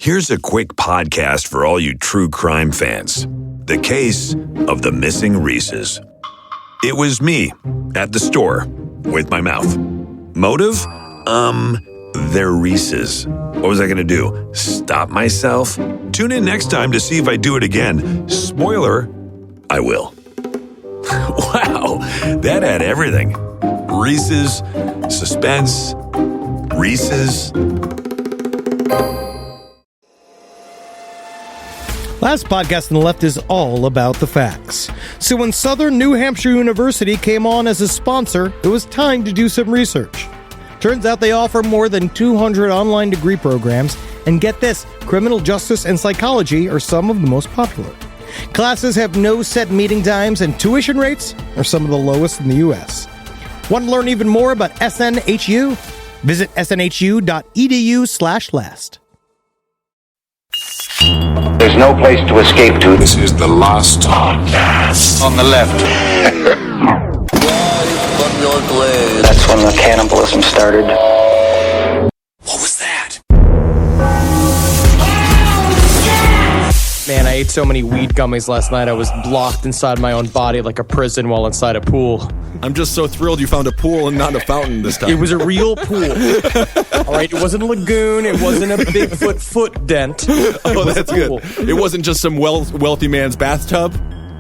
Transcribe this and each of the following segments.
Here's a quick podcast for all you true crime fans. The case of the missing Reeses. It was me at the store with my mouth. Motive? They're Reeses. What was I going to do? Stop myself? Tune in next time to see if I do it again. Spoiler, I will. Wow, that had everything. Reeses, suspense, Reeses. Last podcast on the left is all about the facts. So when Southern New Hampshire University came on as a sponsor, it was time to do some research. Turns out they offer more than 200 online degree programs, and get this, criminal justice and psychology are some of the most popular. Classes have no set meeting times, and tuition rates are some of the lowest in the U.S. Want to learn even more about SNHU? Visit snhu.edu/last. There's no place to escape to. This is the last podcast. On the left. That's when the cannibalism started. What was that? Man, I ate so many weed gummies last night, I was locked inside my own body like a prison while inside a pool. I'm just so thrilled you found a pool and not a fountain this time. It was a real pool. All right, it wasn't a lagoon. It wasn't a Bigfoot foot dent. Oh, that's good. It wasn't just some wealthy man's bathtub?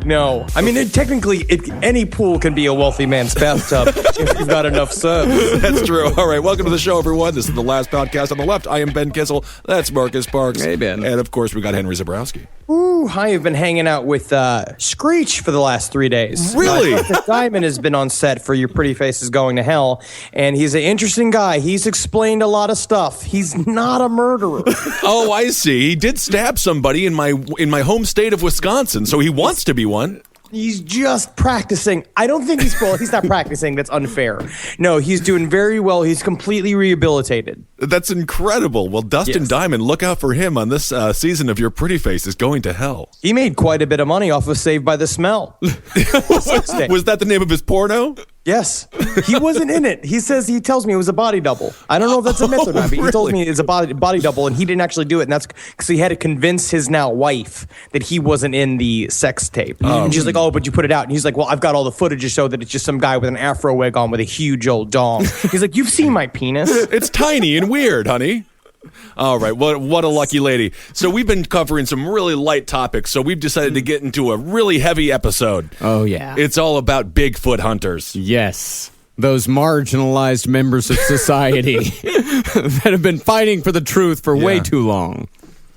No. I mean, technically, any pool can be a wealthy man's bathtub if you've got enough subs. That's true. All right, welcome to the show, everyone. This is the last podcast on the left. I am Ben Kissel. That's Marcus Parks. Hey, Ben. And, of course, we got Henry Zabrowski. Ooh, I have been hanging out with Screech for the last 3 days. Really? Diamond has been on set for Your Pretty Face is Going to Hell, and he's an interesting guy. He's explained a lot of stuff. He's not a murderer. Oh, I see. He did stab somebody in my home state of Wisconsin, so he wants to be one. He's just practicing. I don't think he's not practicing. That's unfair. No, he's doing very well. He's completely rehabilitated. That's incredible. Well, Dustin Yes. Diamond, look out for him on this season of Your Pretty Face is Going to Hell. He made quite a bit of money off of Saved by the Smell. Was that the name of his porno? Yes. He wasn't in it. He tells me it was a body double. I don't know if that's a myth or not, but he told me it's a body double, and he didn't actually do it. And that's because he had to convince his now wife that he wasn't in the sex tape. And she's like, oh, but you put it out. And he's like, well, I've got all the footage to show that it's just some guy with an afro wig on with a huge old dong. He's like, you've seen my penis. It's tiny and weird, honey. All right, what a lucky lady. So we've been covering some really light topics, so we've decided to get into a really heavy episode. Oh, yeah. It's all about Bigfoot hunters. Yes. Those marginalized members of society that have been fighting for the truth for way too long.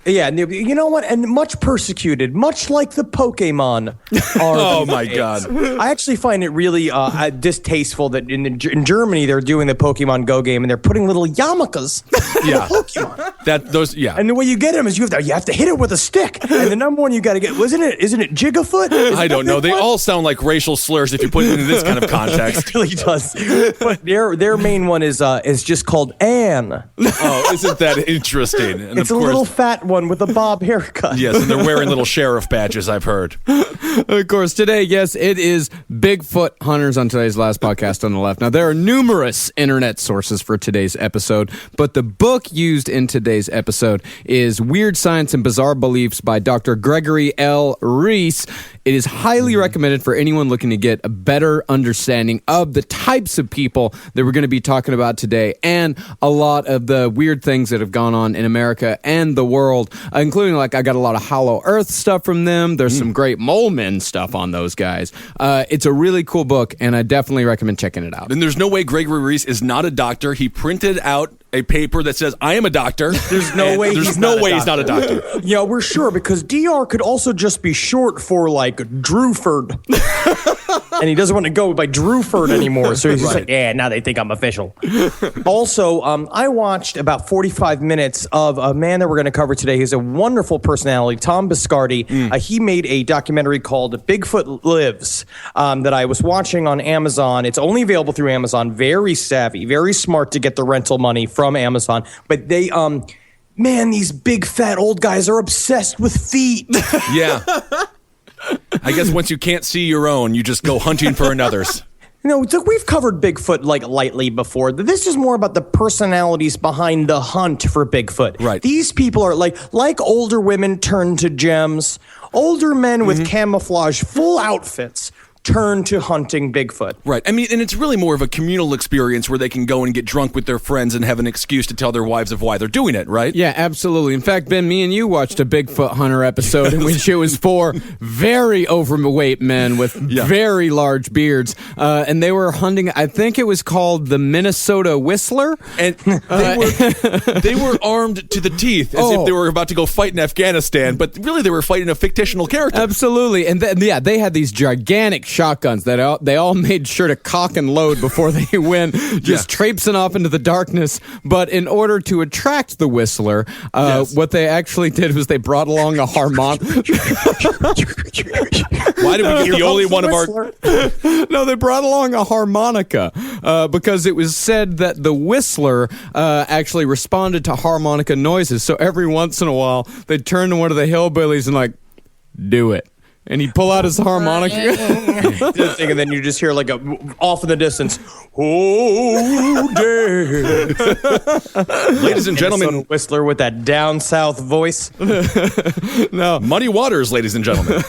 Yeah, you know what? And much persecuted, much like the Pokemon are. Oh, my God. I actually find it really distasteful that in Germany they're doing the Pokemon Go game and they're putting little yarmulkes in the Pokemon. And the way you get them is you have to hit it with a stick. And the number one you got to get, isn't it Jigafoot? I don't know. They all sound like racial slurs if you put it into this kind of context. It really does. But their main one is just called Anne. Oh, isn't that interesting? And it's a little fat one with a bob haircut. Yes, and they're wearing little sheriff badges, I've heard. Of course, today, yes, it is Bigfoot hunters on today's last podcast on the left. Now, there are numerous internet sources for today's episode, but the book used in today's episode is Weird Science and Bizarre Beliefs by Dr. Gregory L. Reese. It is highly recommended for anyone looking to get a better understanding of the types of people that we're going to be talking about today and a lot of the weird things that have gone on in America and the world, including, I got a lot of Hollow Earth stuff from them. There's some great mole men stuff on those guys. It's a really cool book, and I definitely recommend checking it out. And there's no way Gregory Reese is not a doctor. He printed out a paper that says, I am a doctor. There's no way he's not a doctor. Yeah, we're sure, because DR could also just be short for, Drewford. And he doesn't want to go by Drewford anymore, so he's just like, yeah, now they think I'm official. Also, I watched about 45 minutes of a man that we're going to cover today. He's a wonderful personality, Tom Biscardi. He made a documentary called Bigfoot Lives that I was watching on Amazon. It's only available through Amazon. Very savvy, very smart to get the rental money from Amazon. But they, man, these big fat old guys are obsessed with feet. Yeah. I guess once you can't see your own, you just go hunting for another's. we've covered Bigfoot lightly before. This is more about the personalities behind the hunt for Bigfoot. Right. These people are like older women turn to gems, older men with camouflage full outfits turn to hunting Bigfoot. Right. I mean, and it's really more of a communal experience where they can go and get drunk with their friends and have an excuse to tell their wives of why they're doing it, right? Yeah, absolutely. In fact, Ben, me and you watched a Bigfoot Hunter episode in which it was 4 very overweight men with very large beards, and they were hunting, I think it was called the Minnesota Whistler. And they were armed to the teeth as if they were about to go fight in Afghanistan, but really they were fighting a fictional character. Absolutely. And they had these gigantic shotguns that they all made sure to cock and load before they went, just traipsing off into the darkness. But in order to attract the Whistler, what they actually did was they brought along a harmonica. Why did we get the only one of our... No, they brought along a harmonica because it was said that the Whistler actually responded to harmonica noises. So every once in a while, they'd turn to one of the hillbillies and do it. And he'd pull out his harmonica. And then you just hear off in the distance, oh, damn. Ladies and gentlemen. Whistler with that down south voice. No. Muddy waters, ladies and gentlemen.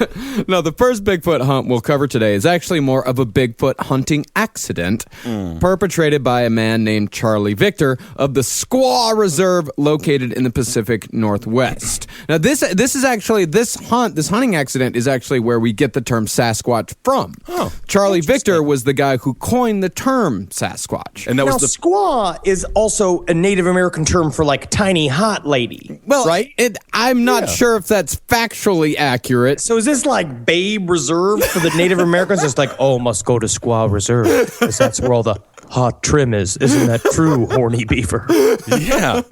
No, the first Bigfoot hunt we'll cover today is actually more of a Bigfoot hunting accident perpetrated by a man named Charlie Victor of the Squaw Reserve located in the Pacific Northwest. Now, this hunting accident is actually where we get the term Sasquatch from. Oh, Charlie Victor was the guy who coined the term Sasquatch. And that was squaw is also a Native American term for tiny hot lady. Well, right? I'm not sure if that's factually accurate. So is this Babe Reserve for the Native Americans? It's must go to Squaw Reserve because that's where all the hot trim is. Isn't that true, horny beaver? Yeah.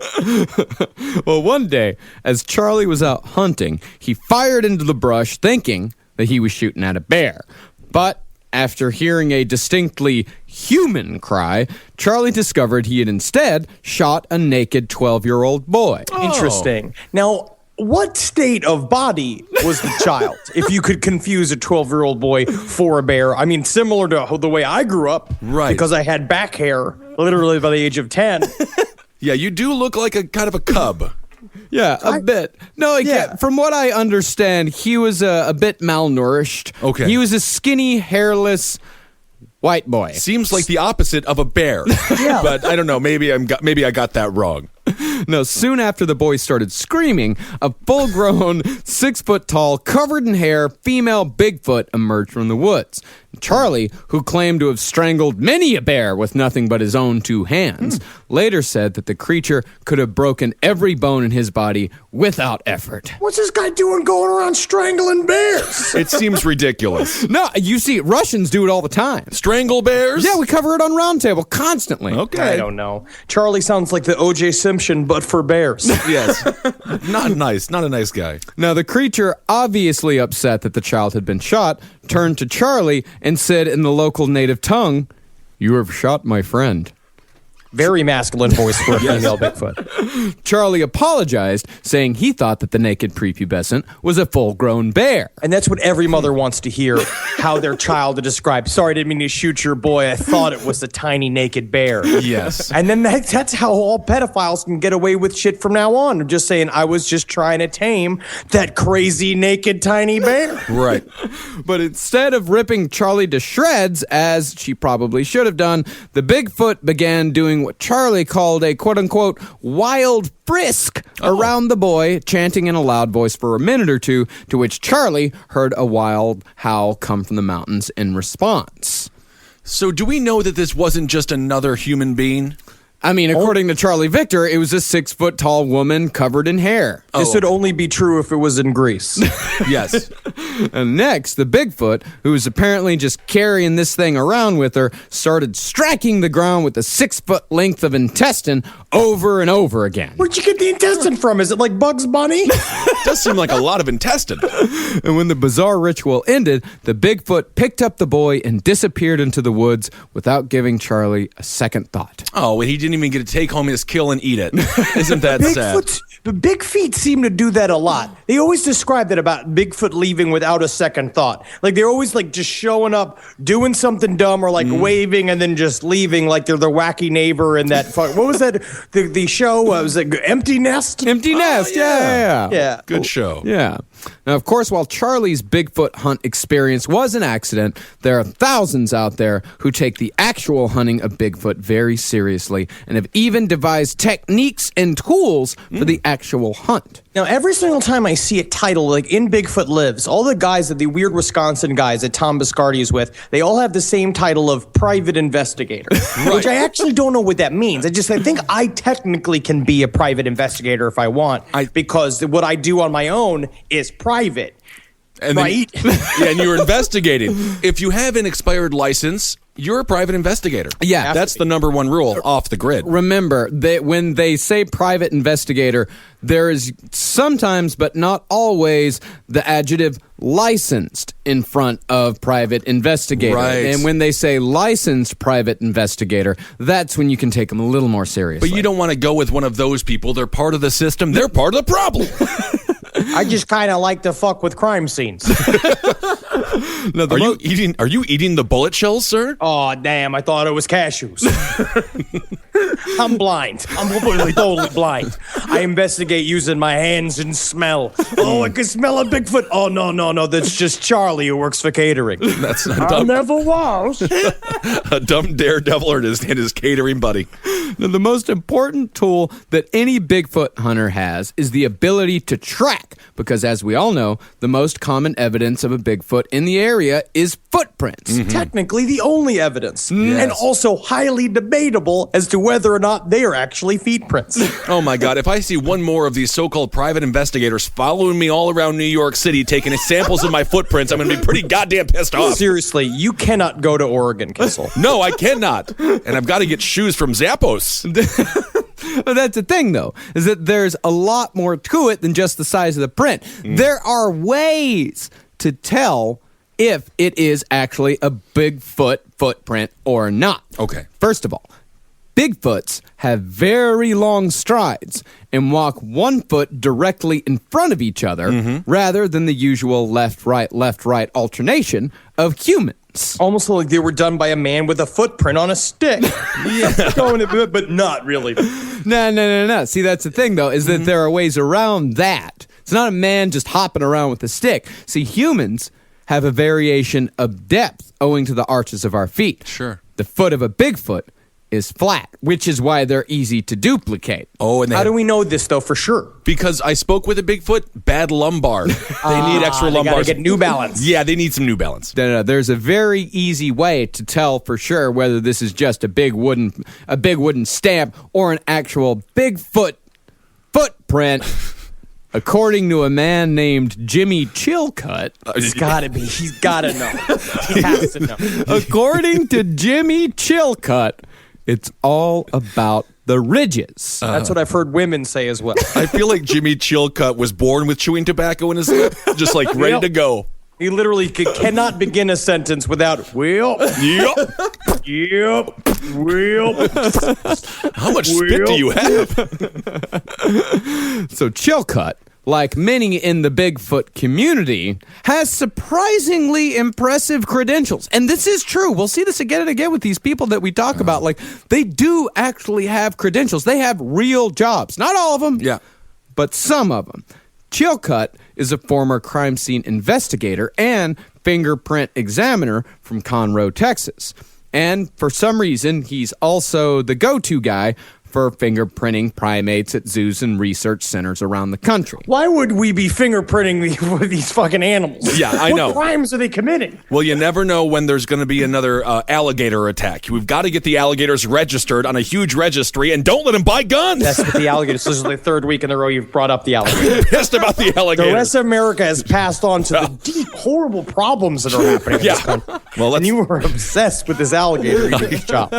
Well, one day, as Charlie was out hunting, he fired into the brush thinking that he was shooting at a bear. But after hearing a distinctly human cry, Charlie discovered he had instead shot a naked 12-year-old boy. Interesting. Now, what state of body was the child? If you could confuse a 12-year-old boy for a bear. I mean, similar to the way I grew up. Right. Because I had back hair literally by the age of 10. Yeah, you do look like a kind of a cub. Yeah, a bit. No, from what I understand, he was a bit malnourished. Okay. He was a skinny, hairless white boy. Seems like the opposite of a bear. Yeah. But I don't know. Maybe I got that wrong. No, soon after the boy started screaming, a full-grown, 6-foot-tall, covered in hair, female Bigfoot emerged from the woods. Charlie, who claimed to have strangled many a bear with nothing but his own 2 hands, later said that the creature could have broken every bone in his body without effort. What's this guy doing going around strangling bears? It seems ridiculous. No, you see, Russians do it all the time. Strangle bears? Yeah, we cover it on Roundtable constantly. Okay. I don't know. Charlie sounds like the O.J. Simpson, but for bears. Yes. Not a nice guy. Now, the creature, obviously upset that the child had been shot, turned to Charlie and said in the local native tongue, "You have shot my friend." Very masculine voice for a female Bigfoot. Charlie apologized, saying he thought that the naked prepubescent was a full-grown bear. And that's what every mother wants to hear, how their child to describe. Sorry, I didn't mean to shoot your boy. I thought it was a tiny naked bear. Yes. And then that's how all pedophiles can get away with shit from now on. Just saying, I was just trying to tame that crazy naked tiny bear. Right. But instead of ripping Charlie to shreds, as she probably should have done, the Bigfoot began doing what Charlie called a quote-unquote wild frisk around the boy, chanting in a loud voice for a minute or two, to which Charlie heard a wild howl come from the mountains in response. So do we know that this wasn't just another human being? I mean, according to Charlie Victor, it was a 6-foot-tall woman covered in hair. This would only be true if it was in Greece. Yes. And next, the Bigfoot, who was apparently just carrying this thing around with her, started striking the ground with a 6-foot length of intestine over and over again. Where'd you get the intestine from? Is it like Bugs Bunny? Does seem like a lot of intestine. And when the bizarre ritual ended, the Bigfoot picked up the boy and disappeared into the woods without giving Charlie a second thought. Oh, he didn't even get to take home his kill and eat it. Isn't that sad? But big feet seem to do that a lot. They always describe that about Bigfoot leaving without a second thought. Like they're always like just showing up, doing something dumb, or like waving and then just leaving, like they're the wacky neighbor in that. What was that? The show was it Empty Nest? Empty Nest, yeah. Good show. Yeah. Now, of course, while Charlie's Bigfoot hunt experience was an accident, there are thousands out there who take the actual hunting of Bigfoot very seriously and have even devised techniques and tools for the actual hunt. Now, every single time I see a title like In Bigfoot Lives, all the guys the weird Wisconsin guys that Tom Biscardi is with, they all have the same title of private investigator, which I actually don't know what that means. I think I technically can be a private investigator if I want, because what I do on my own is private. And right? And you're investigating. If you have an expired license, you're a private investigator. Yeah. That's the number one rule off the grid. Remember, when they say private investigator, there is sometimes, but not always, the adjective licensed in front of private investigator. Right. And when they say licensed private investigator, that's when you can take them a little more seriously. But you don't want to go with one of those people. They're part of the system. They're part of the problem. I just kind of like to fuck with crime scenes. No, Are you eating the bullet shells, sir? Oh, damn, I thought it was cashews. I'm blind. I'm completely, totally blind. I investigate using my hands and smell. Oh, I can smell a Bigfoot. Oh, no. That's just Charlie who works for catering. That's not I dumb. never was. A dumb daredevil and his catering buddy. Now, the most important tool that any Bigfoot hunter has is the ability to track, because as we all know, the most common evidence of a Bigfoot in the area is footprints. Technically the only evidence. Yes. And also highly debatable as to whether or not they are actually feet prints. Oh my God, if I see one more of these so-called private investigators following me all around New York City, taking samples of my footprints, I'm going to be pretty goddamn pissed off. Seriously, you cannot go to Oregon, Kissel. No, I cannot. And I've got to get shoes from Zappos. But that's the thing, though, is that there's a lot more to it than just the size of the print. There are ways to tell if it is actually a Bigfoot footprint or not. Okay. First of all, Bigfoots have very long strides and walk 1 foot directly in front of each other rather than the usual left-right alternation of humans. Almost like they were done by a man with a footprint on a stick. But not really. No. See, that's the thing, though, is that there are ways around that. It's not a man just hopping around with a stick. See, humans have a variation of depth owing to the arches of our feet. Sure. The foot of a Bigfoot is flat, which is why they're easy to duplicate. Oh, and How do we know this, though, for sure? because I spoke with a Bigfoot, bad lumbar. They need extra They gotta lumbars. get New Balance. Yeah, they need some New Balance. No, there's a very easy way to tell for sure whether this is just a big wooden stamp or an actual Bigfoot footprint. According to a man named Jimmy Chilcutt. It's gotta be. He's gotta know. He has to know. According to Jimmy Chilcutt, it's all about the ridges. That's what I've heard women say as well. I feel like Jimmy Chilcutt was born with chewing tobacco in his lip, just like ready to go. He literally cannot begin a sentence without, well, Yep. yep, well. How much spit do you have? So Chilcutt, like many in the Bigfoot community, has surprisingly impressive credentials. And this is true. We'll see this again and again with these people that we talk about. Like, they do actually have credentials. They have real jobs. Not all of them. Yeah. But some of them. Chilcutt is a former crime scene investigator and fingerprint examiner from Conroe, Texas. And for some reason, he's also the go-to guy for fingerprinting primates at zoos and research centers around the country. Why would we be fingerprinting these fucking animals? Yeah, I know. What crimes are they committing? Well, you never know when there's going to be another alligator attack. We've got to get the alligators registered on a huge registry, and don't let them buy guns. That's what the alligators. This is the third week in a row you've brought up the alligator. Pissed about the alligator. The rest of America has passed on to the deep, horrible problems that are happening in this country. Well, and you were obsessed with this alligator. You did your job.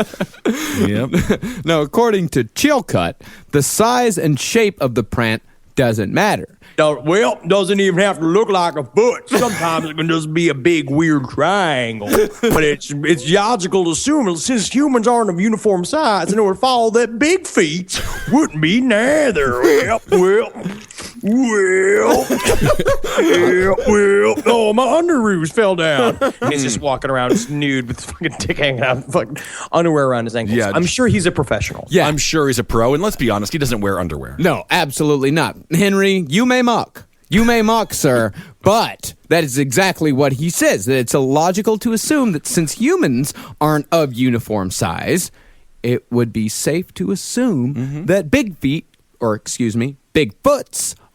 Yep. Now, according to Chilcutt, the size and shape of the print doesn't matter. Well, doesn't even have to look like a foot. Sometimes it can just be a big weird triangle. But it's logical to assume that since humans aren't of uniform size, and it would follow that big feet wouldn't be neither. Oh, my underoos fell down. And he's just walking around just nude with fucking dick hanging out, fucking underwear around his ankles. Yeah. I'm sure he's a professional. Yeah. I'm sure he's a pro, and let's be honest, he doesn't wear underwear. No, absolutely not. Henry, you may mock. You may mock, sir, but that is exactly what he says, that it's illogical to assume that since humans aren't of uniform size, it would be safe to assume that Bigfoots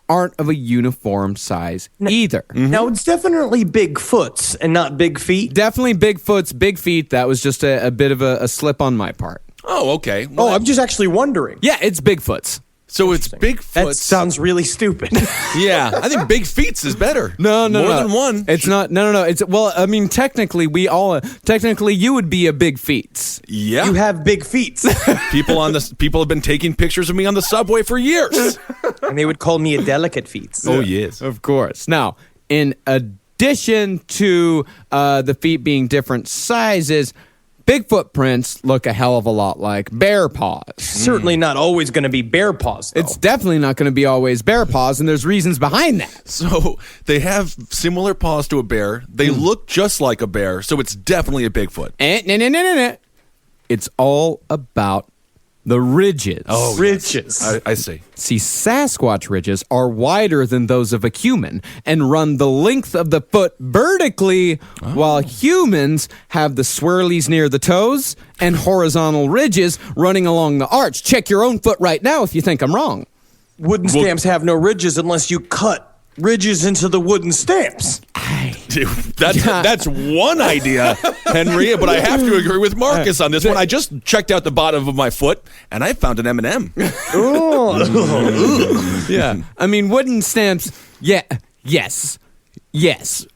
aren't of a uniform size either. Now, it's definitely Bigfoots and not big feet. Definitely Bigfoots, big feet. That was just a bit of a slip on my part. Oh, okay. Well, I'm just actually wondering. Yeah, it's Bigfoots. so it's Bigfoot. That sounds really stupid. Yeah, I think Big Feets is better. No, More than one. It's not. No. It's technically you would be a big feet. Yeah. You have big feet. People have been taking pictures of me on the subway for years. And they would call me a delicate feet. Oh, yes. Of course. Now, in addition to the feet being different sizes, big footprints look a hell of a lot like bear paws. Certainly not always going to be bear paws, though. It's definitely not going to be always bear paws, and there's reasons behind that. So they have similar paws to a bear. They look just like a bear, so it's definitely a Bigfoot. No. It's all about the ridges. Oh, ridges. I see. See, Sasquatch ridges are wider than those of a human and run the length of the foot vertically, while humans have the swirlies near the toes and horizontal ridges running along the arch. Check your own foot right now if you think I'm wrong. Wooden stamps have no ridges unless you cut ridges into the wooden stamps. Dude, that's one idea, Henry, but I have to agree with Marcus on this one. I just checked out the bottom of my foot, and I found an M&M. Yeah. I mean, wooden stamps, yes.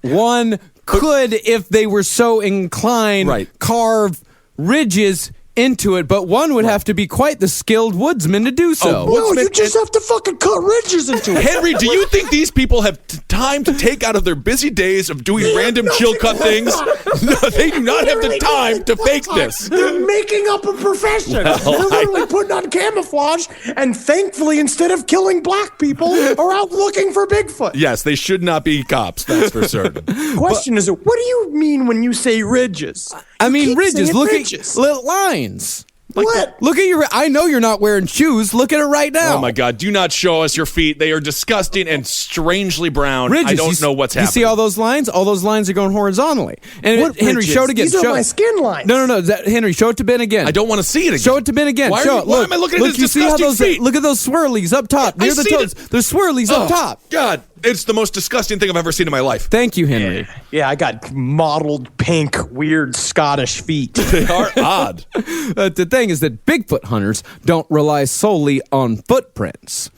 One could, if they were so inclined, carve ridges into it, but one would have to be quite the skilled woodsman to do so. No, you just have to fucking cut ridges into it. Henry, do you think these people have time to take out of their busy days of doing random chill cut things? No, they do not have the time to fake this. They're making up a profession. They're literally putting on camouflage, and thankfully, instead of killing black people, are out looking for Bigfoot. Yes, they should not be cops, that's for certain. Question is, what do you mean when you say ridges? I mean, keep ridges. saying Look ridges. at little lines. What? Look at your. I know you're not wearing shoes. Look at it right now. Oh my God! Do not show us your feet. They are disgusting and strangely brown. Ridges. I don't know what's happening. You see all those lines? All those lines are going horizontally. And What Henry, ridges? show it again. These are my skin lines. No. Henry, show it to Ben again. I don't want to see it again. Show it to Ben again. Why Show it. why Look, am I looking at look, his you see how disgusting those, feet? Look at those swirlies up top near the see toes. There's swirlies up top. God, it's the most disgusting thing I've ever seen in my life. Thank you, Henry. Yeah, I got mottled pink, weird Scottish feet. They are odd. The thing is that Bigfoot hunters don't rely solely on footprints.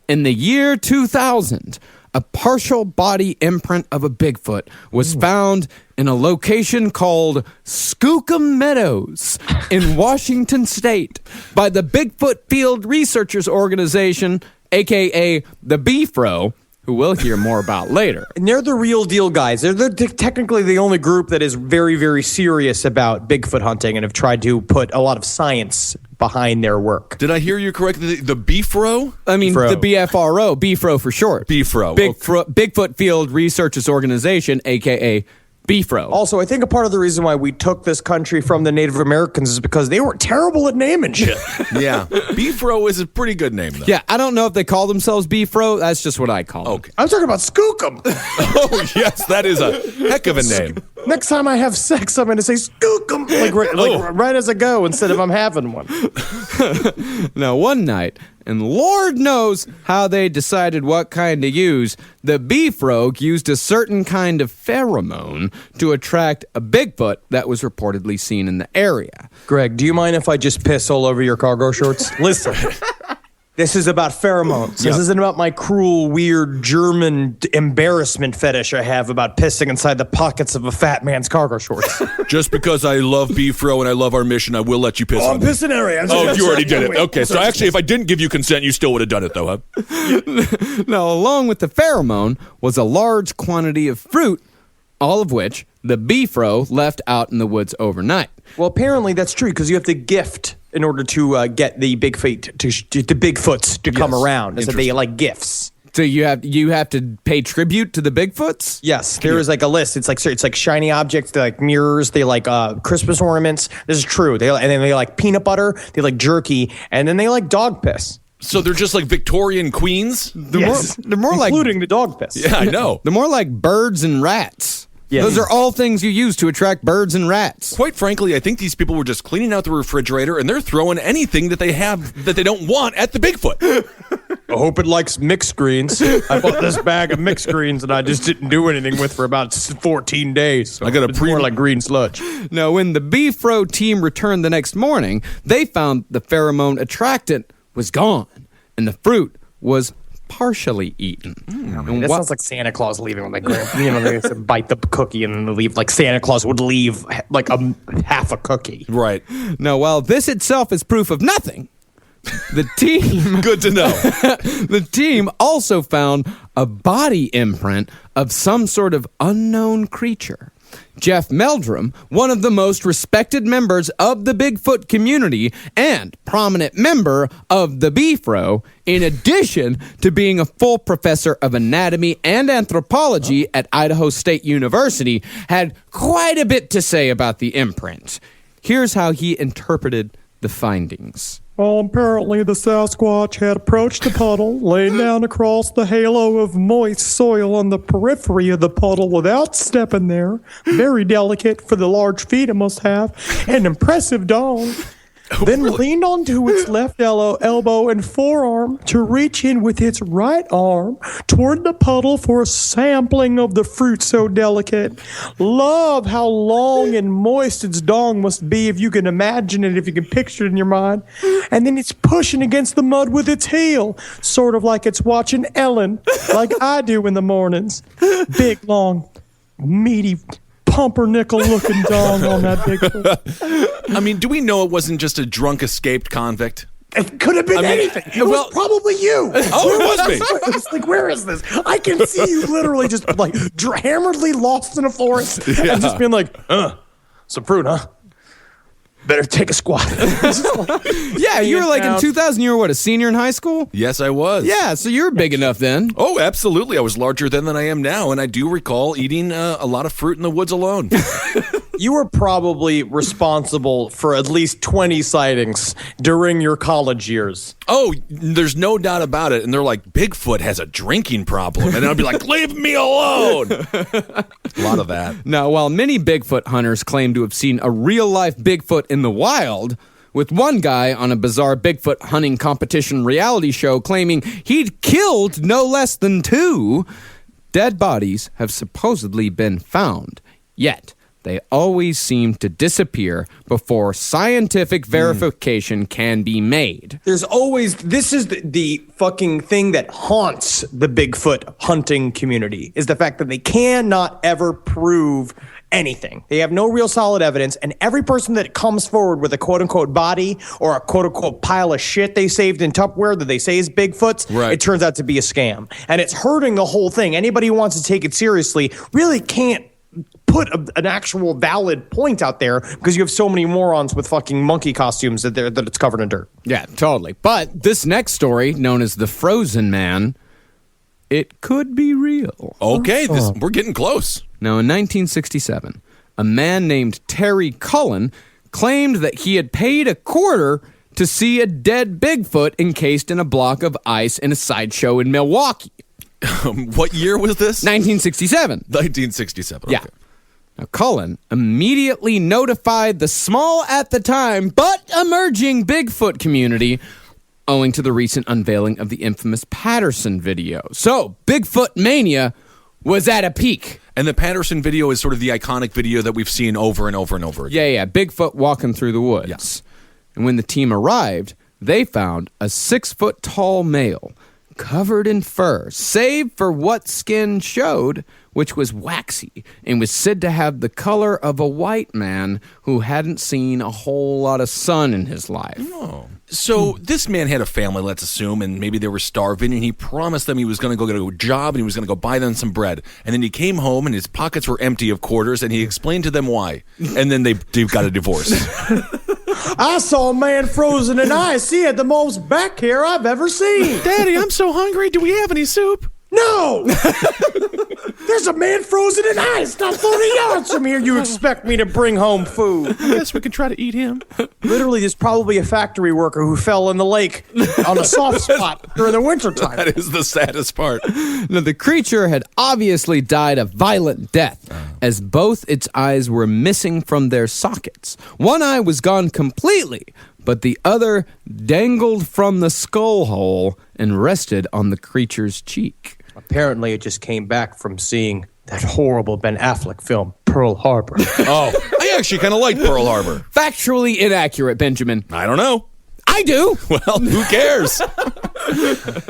In the year 2000, a partial body imprint of a Bigfoot was found in a location called Skookum Meadows in Washington State by the Bigfoot Field Research Organization, a.k.a. the BFRO, who we'll hear more about later. And they're the real deal guys. They're technically the only group that is very, very serious about Bigfoot hunting and have tried to put a lot of science behind their work. Did I hear you correctly? The BFRO? I mean, BFRO. the BFRO, BFRO for short. BFRO. Bigfoot Field Research Organization, a.k.a. BFRO. Also, I think a part of the reason why we took this country from the Native Americans is because they were terrible at naming shit. Yeah. BFRO is a pretty good name, though. Yeah, I don't know if they call themselves BFRO. That's just what I call them. Okay. I'm talking about Skookum. Oh, yes, that is a heck of a name. Next time I have sex, I'm going to say Skookum, right as I go instead of I'm having one. Now, one night, and Lord knows how they decided what kind to use, the BFRO used a certain kind of pheromone to attract a Bigfoot that was reportedly seen in the area. Greg, do you mind if I just piss all over your cargo shorts? Listen, This is about pheromones. Yeah. This isn't about my cruel, weird German embarrassment fetish I have about pissing inside the pockets of a fat man's cargo shorts. Just because I love BFRO and I love our mission, I will let you piss on I'm it. pissing anyway. Oh, you already did it. Okay, so actually, if I didn't give you consent, you still would have done it, though, huh? Now, along with the pheromone was a large quantity of fruit, all of which the BFRO left out in the woods overnight. Well, apparently that's true because you have to gift in order to get the Bigfoots to come around. Is that they like gifts? So you have to pay tribute to the Bigfoots? Yes, there is like a list. It's like shiny objects. They like mirrors. They like Christmas ornaments. This is true. And then they like peanut butter. They like jerky, and then they like dog piss. So they're just like Victorian queens? They're more like including the dog piss. Yeah, I know. They're more like birds and rats. Yes. Those are all things you use to attract birds and rats. Quite frankly, I think these people were just cleaning out the refrigerator and they're throwing anything that they have that they don't want at the Bigfoot. I hope it likes mixed greens. I bought this bag of mixed greens and I just didn't do anything with for about 14 days. So I got a it's more like green sludge. Now, when the BFRO team returned the next morning, they found the pheromone attractant was gone and the fruit was partially eaten. That sounds like Santa Claus leaving when they they bite the cookie and then they leave. Like Santa Claus would leave like half a cookie. Right. Now, while this itself is proof of nothing, the team Good to know. the team also found a body imprint of some sort of unknown creature. Jeff Meldrum, one of the most respected members of the Bigfoot community and prominent member of the BFRO, in addition to being a full professor of anatomy and anthropology at Idaho State University, had quite a bit to say about the imprint. Here's how he interpreted the findings. Well, apparently the Sasquatch had approached the puddle, laid down across the halo of moist soil on the periphery of the puddle without stepping there. Very delicate for the large feet it must have. An impressive dong. Then leaned onto its left elbow and forearm to reach in with its right arm toward the puddle for a sampling of the fruit so delicate. Love how long and moist its dong must be if you can imagine it, if you can picture it in your mind. And then it's pushing against the mud with its heel, sort of like it's watching Ellen, like I do in the mornings. Big, long, meaty, pumpernickel-looking dong on that Bigfoot. I mean, do we know it wasn't just a drunk escaped convict? It could have been anything. It was probably you. Oh, it was me. It's like, where is this? I can see you literally just like hammeredly lost in a forest and just being like, some fruit, huh? Better take a squat. Yeah, you were like in 2000, you were what, a senior in high school? Yes, I was. Yeah, so you were big enough then. Oh, absolutely. I was larger then than I am now, and I do recall eating a lot of fruit in the woods alone. You were probably responsible for at least 20 sightings during your college years. Oh, there's no doubt about it. And they're like, Bigfoot has a drinking problem. And I'll be like, leave me alone. A lot of that. Now, while many Bigfoot hunters claim to have seen a real-life Bigfoot in the wild, with one guy on a bizarre Bigfoot hunting competition reality show claiming he'd killed no less than 2, dead bodies have supposedly been found. Yet, they always seem to disappear before scientific verification can be made. There's always, this is the fucking thing that haunts the Bigfoot hunting community, is the fact that they cannot ever prove anything. They have no real solid evidence, and every person that comes forward with a quote-unquote body or a quote-unquote pile of shit they saved in Tupperware that they say is Bigfoot's, it turns out to be a scam. And it's hurting the whole thing. Anybody who wants to take it seriously really can't put an actual valid point out there because you have so many morons with fucking monkey costumes that it's covered in dirt. Yeah, totally. But this next story, known as the Frozen Man, it could be real. Okay, we're getting close. Now, in 1967, a man named Terry Cullen claimed that he had paid $25 to see a dead Bigfoot encased in a block of ice in a sideshow in Milwaukee. What year was this? 1967. 1967. Yeah. Okay. Now, Cullen immediately notified the small at the time but emerging Bigfoot community owing to the recent unveiling of the infamous Patterson video. So, Bigfoot mania was at a peak. And the Patterson video is sort of the iconic video that we've seen over and over and over again. Yeah, Bigfoot walking through the woods. Yeah. And when the team arrived, they found a 6-foot-tall male covered in fur, save for what skin showed, which was waxy and was said to have the color of a white man who hadn't seen a whole lot of sun in his life. Oh. So this man had a family, let's assume, and maybe they were starving, and he promised them he was going to go get a job and he was going to go buy them some bread. And then he came home and his pockets were empty of quarters, and he explained to them why. And then they got a divorce. I saw a man frozen in ice. He had the most back hair I've ever seen. Daddy, I'm so hungry. Do we have any soup? No! There's a man frozen in ice not 30 yards from here. You expect me to bring home food? I guess we can try to eat him. Literally, there's probably a factory worker who fell in the lake on a soft spot during the wintertime. That is the saddest part. Now, the creature had obviously died a violent death, as both its eyes were missing from their sockets. One eye was gone completely, but the other dangled from the skull hole and rested on the creature's cheek. Apparently, it just came back from seeing that horrible Ben Affleck film, Pearl Harbor. Oh, I actually kind of like Pearl Harbor. Factually inaccurate, Benjamin. I don't know. I do. Well, who cares?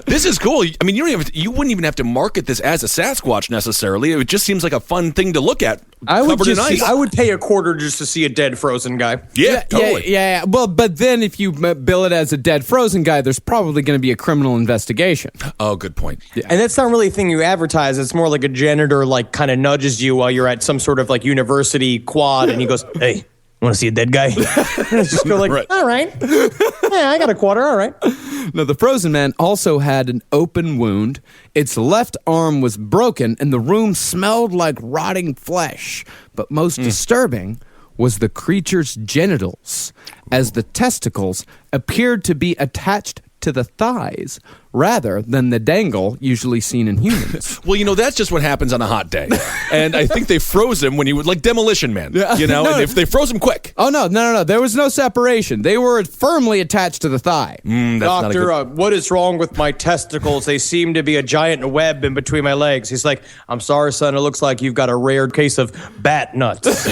This is cool. I mean, you wouldn't even have to market this as a Sasquatch necessarily. It just seems like a fun thing to look at. I would I would pay $0.25 just to see a dead frozen guy. Yeah, totally. Yeah. Well, but then if you bill it as a dead frozen guy, there's probably going to be a criminal investigation. Oh, good point. Yeah. And that's not really a thing you advertise. It's more like a janitor kind of nudges you while you're at some sort of university quad, and he goes, "Hey, want to see a dead guy?" Just go like, right. All right. Yeah, I got $0.25. All right. Now, the frozen man also had an open wound. Its left arm was broken, and the room smelled like rotting flesh. But most disturbing was the creature's genitals, as the testicles appeared to be attached to the thighs rather than the dangle usually seen in humans. Well, that's just what happens on a hot day. And I think they froze him when he was like Demolition Man, No. and if they froze him quick. Oh, no. There was no separation. They were firmly attached to the thigh. Doctor, what is wrong with my testicles? They seem to be a giant web in between my legs. He's like, I'm sorry, son. It looks like you've got a rare case of bat nuts.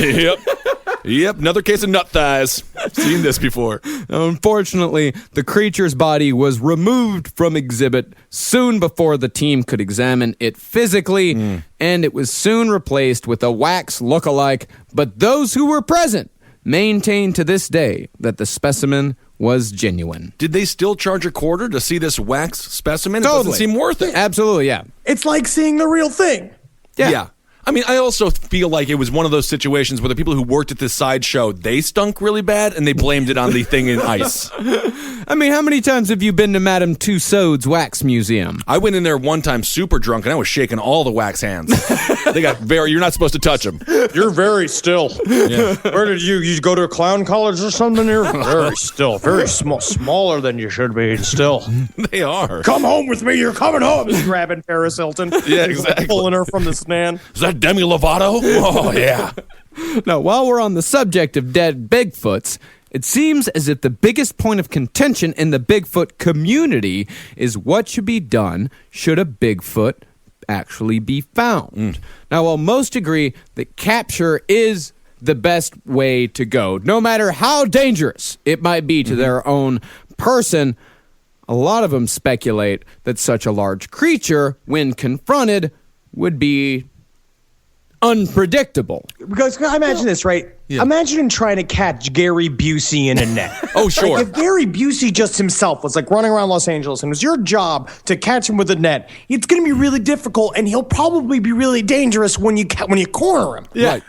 Yep, another case of nut thighs. Seen this before. Unfortunately, the creature's body was removed from exhibit soon before the team could examine it physically, and it was soon replaced with a wax look-alike, but those who were present maintain to this day that the specimen was genuine. Did they still charge $0.25 to see this wax specimen? Totally. It doesn't seem worth it. Absolutely, yeah. It's like seeing the real thing. Yeah. I mean, I also feel like it was one of those situations where the people who worked at this sideshow, they stunk really bad, and they blamed it on the thing in ice. I mean, how many times have you been to Madame Tussauds Wax Museum? I went in there one time super drunk, and I was shaking all the wax hands. They got you're not supposed to touch them. You're very still. Yeah. Where did you go to a clown college or something? You're very still, very smaller than you should be still. They are. Come home with me, you're coming home. He's grabbing Paris Hilton. Yeah, He's exactly. pulling her from the stand. Is that Demi Lovato? Oh, yeah. Now, while we're on the subject of dead Bigfoots, it seems as if the biggest point of contention in the Bigfoot community is what should be done should a Bigfoot actually be found. Now, while most agree that capture is the best way to go, no matter how dangerous it might be to their own person, a lot of them speculate that such a large creature, when confronted, would be unpredictable. Because imagine this, right? Yeah. Imagine trying to catch Gary Busey in a net. Oh, sure. If Gary Busey just himself was running around Los Angeles and it was your job to catch him with a net, it's going to be really difficult, and he'll probably be really dangerous when you corner him. Yeah. Right.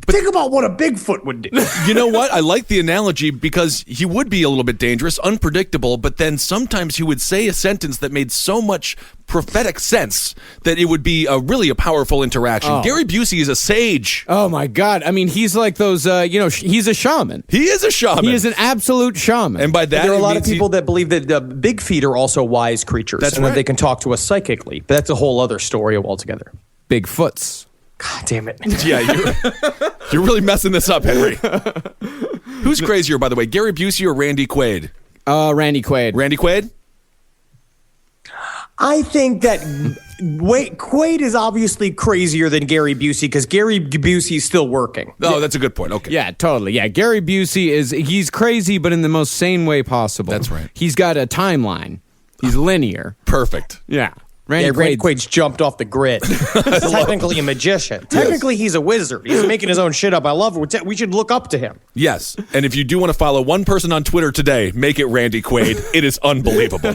But think about what a Bigfoot would do. You know what? I like the analogy because he would be a little bit dangerous, unpredictable, but then sometimes he would say a sentence that made so much prophetic sense that it would be really a powerful interaction. Oh. Gary Busey is a sage. Oh, my God. I mean, he's like those, he's a shaman. He is a shaman. He is an absolute shaman. And by that, there are a lot of people that believe that big feet are also wise creatures. That's and right. that they can talk to us psychically. But that's a whole other story altogether. Bigfoots. God damn it. Yeah, you're really messing this up, Henry. Who's crazier, by the way, Gary Busey or Randy Quaid? Randy Quaid. Randy Quaid? I think that Quaid is obviously crazier than Gary Busey because Gary Busey's still working. Oh, that's a good point. Okay. Yeah, totally. Yeah, Gary Busey he's crazy, but in the most sane way possible. That's right. He's got a timeline. He's linear. Perfect. Yeah. Randy Quaid's jumped off the grid. He's technically a magician. Technically, he's a wizard. He's making his own shit up. I love it. We should look up to him. Yes. And if you do want to follow one person on Twitter today, make it Randy Quaid. It is unbelievable.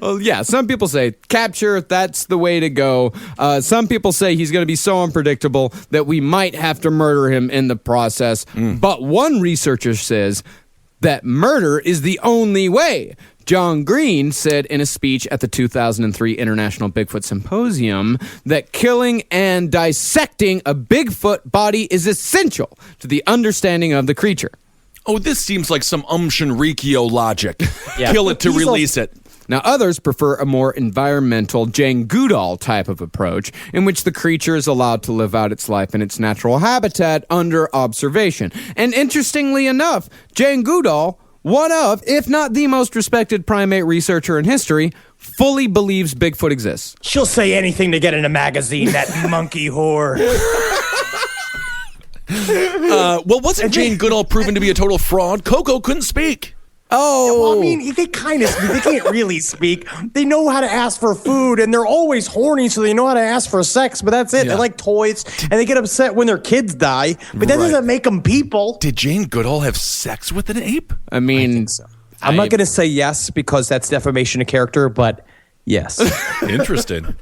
Well, yeah, some people say capture, that's the way to go. Some people say he's going to be so unpredictable that we might have to murder him in the process. But one researcher says that murder is the only way. John Green said in a speech at the 2003 International Bigfoot Symposium that killing and dissecting a Bigfoot body is essential to the understanding of the creature. Oh, this seems like some Shinrikyo logic. Yeah. Kill it to release it. Now, others prefer a more environmental Jane Goodall type of approach in which the creature is allowed to live out its life in its natural habitat under observation. And interestingly enough, Jane Goodall, one of, if not the most respected primate researcher in history, fully believes Bigfoot exists. She'll say anything to get in a magazine, that monkey whore. Well, wasn't Jane Goodall proven to be a total fraud? Coco couldn't speak. Oh, Well, I mean, they kind of speak. They can't really speak. They know how to ask for food, and they're always horny, so they know how to ask for sex, but that's it. Yeah. They like toys, and they get upset when their kids die, but that doesn't make them people. Did Jane Goodall have sex with an ape? I mean, I think so. I'm not going to say yes because that's defamation of character, but yes. Interesting.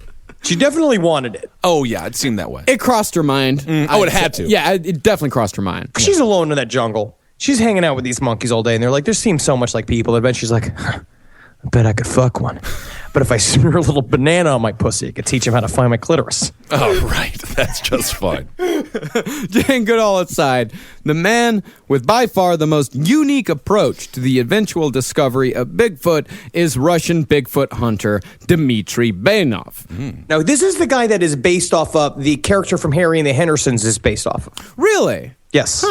She definitely wanted it. Oh, yeah, it seemed that way. it crossed her mind. It had to. Yeah, it definitely crossed her mind. She's alone in that jungle. She's hanging out with these monkeys all day, and they're like, they seem so much like people. And then she's like, I bet I could fuck one. But if I smear a little banana on my pussy, I could teach him how to find my clitoris. Oh, right. That's just fine. Jane Goodall aside, the man with by far the most unique approach to the eventual discovery of Bigfoot is Russian Bigfoot hunter Dmitry Bainov. Now, this is the guy that is based off of the character from Harry and the Hendersons is based off of. Really? Yes.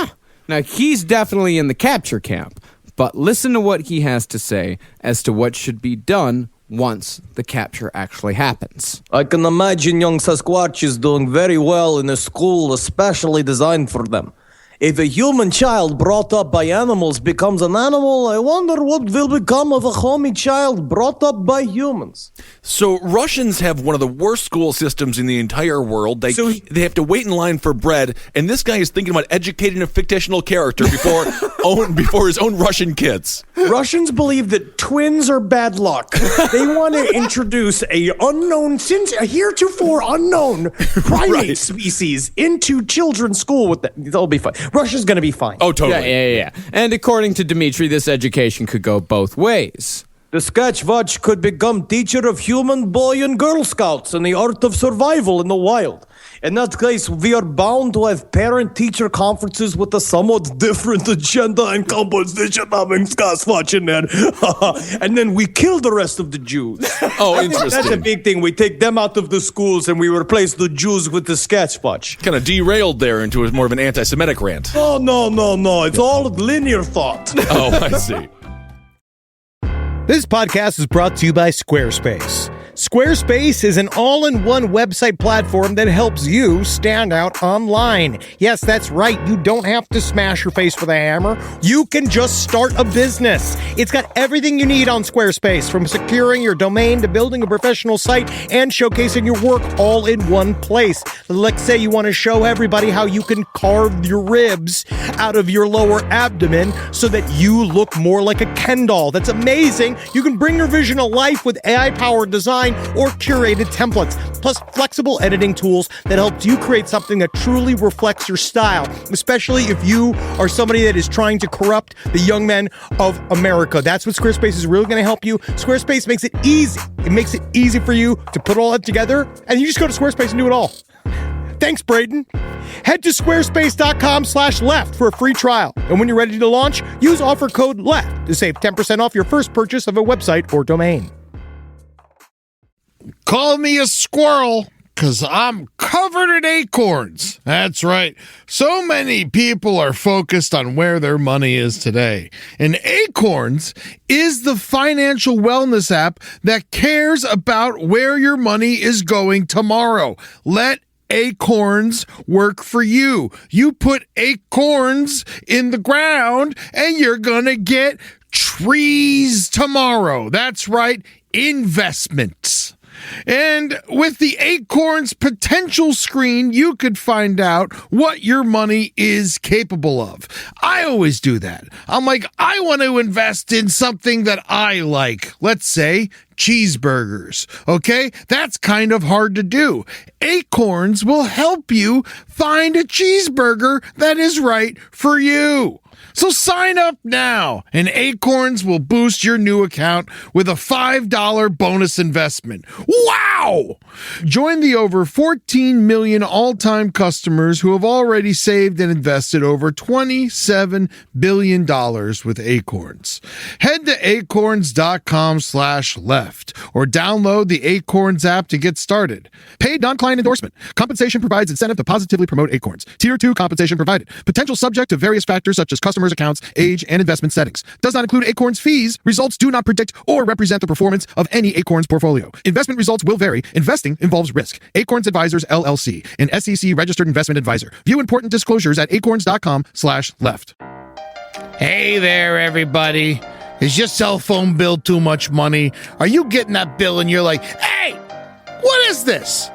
Now, he's definitely in the capture camp, but listen to what he has to say as to what should be done once the capture actually happens. I can imagine young Sasquatches doing very well in a school especially designed for them. If a human child brought up by animals becomes an animal, I wonder what will become of a homie child brought up by humans. So Russians have one of the worst school systems in the entire world. They have to wait in line for bread, and this guy is thinking about educating a fictional character before his own Russian kids. Russians believe that twins are bad luck. They want to introduce a heretofore unknown primate species into children's school with them. They'll be fine. Russia's going to be fine. Oh, totally. Yeah. And according to Dmitry, this education could go both ways. The Sasquatch could become teacher of human boy and girl scouts and the art of survival in the wild. In that case, we are bound to have parent-teacher conferences with a somewhat different agenda and composition having Sasquatch in there. And then we kill the rest of the Jews. Oh, interesting. That's a big thing. We take them out of the schools and we replace the Jews with the Sasquatch. Kind of derailed there into more of an anti-Semitic rant. Oh, no. It's all linear thought. Oh, I see. This podcast is brought to you by Squarespace. Squarespace is an all-in-one website platform that helps you stand out online. Yes, that's right. You don't have to smash your face with a hammer. You can just start a business. It's got everything you need on Squarespace, from securing your domain to building a professional site and showcasing your work all in one place. Let's say you want to show everybody how you can carve your ribs out of your lower abdomen so that you look more like a Ken doll. That's amazing. You can bring your vision to life with AI-powered design or curated templates, plus flexible editing tools that helps you create something that truly reflects your style, especially if you are somebody that is trying to corrupt the young men of America. That's what Squarespace is really going to help you. Squarespace makes it easy. It makes it easy for you to put all that together, and you just go to Squarespace and do it all. Thanks, Braden. Head to squarespace.com/left for a free trial. And when you're ready to launch, use offer code LEFT to save 10% off your first purchase of a website or domain. Call me a squirrel, 'cause I'm covered in acorns. That's right. So many people are focused on where their money is today. And Acorns is the financial wellness app that cares about where your money is going tomorrow. Let Acorns work for you. You put acorns in the ground and you're gonna get trees tomorrow. That's right, investments. And with the Acorns potential screen, you could find out what your money is capable of. I always do that. I'm like, I want to invest in something that I like. Let's say cheeseburgers. Okay? That's kind of hard to do. Acorns will help you find a cheeseburger that is right for you. So sign up now, and Acorns will boost your new account with a $5 bonus investment. Wow! Join the over 14 million all-time customers who have already saved and invested over $27 billion with Acorns. Head to acorns.com/left or download the Acorns app to get started. Paid non-client endorsement. Compensation provides incentive to positively promote Acorns. Tier 2 compensation provided. Potential subject to various factors such as customers' accounts, age, and investment settings. Does not include Acorns fees. Results do not predict or represent the performance of any Acorns portfolio. Investment results will vary. Investing involves risk. Acorns Advisors, LLC, an SEC registered investment advisor. View important disclosures at acorns.com/left. Hey there, everybody. Is your cell phone bill too much money? Are you getting that bill and you're like, hey, what is this?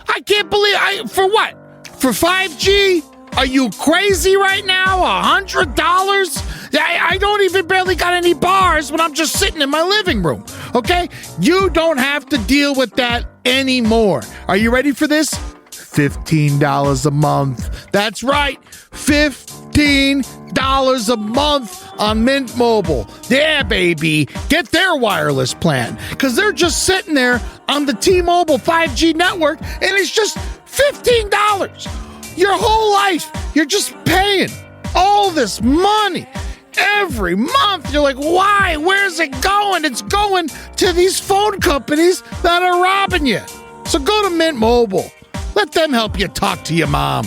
I can't believe for what? For 5G? Are you crazy right now? $100? I don't even barely got any bars when I'm just sitting in my living room. Okay? You don't have to deal with that anymore. Are you ready for this? $15 a month. That's right. $15 a month on Mint Mobile. Yeah, baby. Get their wireless plan. Because they're just sitting there on the T-Mobile 5G network, and it's just $15. Your whole life, you're just paying all this money every month. You're like, why? Where's it going? It's going to these phone companies that are robbing you. So go to Mint Mobile. Let them help you talk to your mom.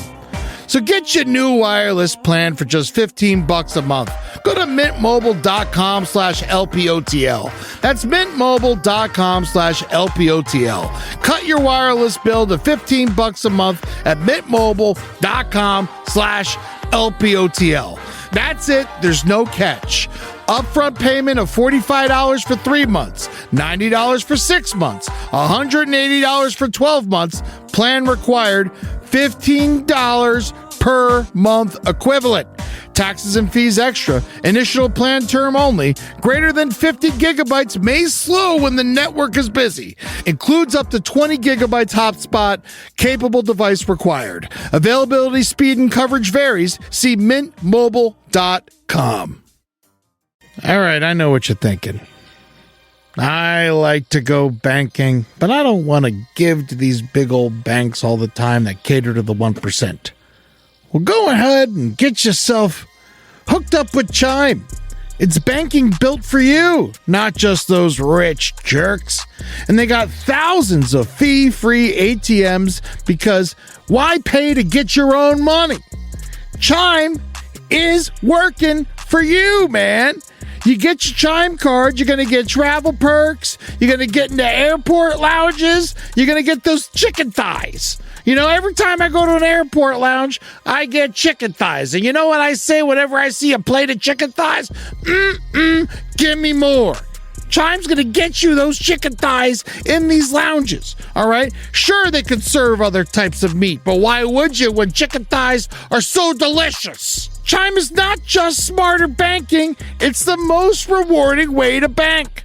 So get your new wireless plan for just $15 a month. Go to mintmobile.com/LPOTL. That's mintmobile.com/LPOTL. Cut your wireless bill to $15 a month at mintmobile.com/LPOTL. That's it. There's no catch. Upfront payment of $45 for 3 months, $90 for 6 months, $180 for 12 months. Plan required, $15 per month equivalent. Taxes and fees extra. Initial plan term only. Greater than 50 gigabytes may slow when the network is busy. Includes up to 20 gigabytes hotspot. Capable device required. Availability, speed, and coverage varies. See mintmobile.com. All right, I know what you're thinking. I like to go banking, but I don't want to give to these big old banks all the time that cater to the 1%. Well, go ahead and get yourself hooked up with Chime. It's banking built for you, not just those rich jerks. And they got thousands of fee-free ATMs because why pay to get your own money? Chime is working for you, man. You get your Chime card, you're going to get travel perks, you're going to get into airport lounges, you're going to get those chicken thighs. You know, every time I go to an airport lounge, I get chicken thighs. And you know what I say whenever I see a plate of chicken thighs? Give me more. Chime's going to get you those chicken thighs in these lounges, all right? Sure, they could serve other types of meat, but why would you when chicken thighs are so delicious? Chime is not just smarter banking, it's the most rewarding way to bank.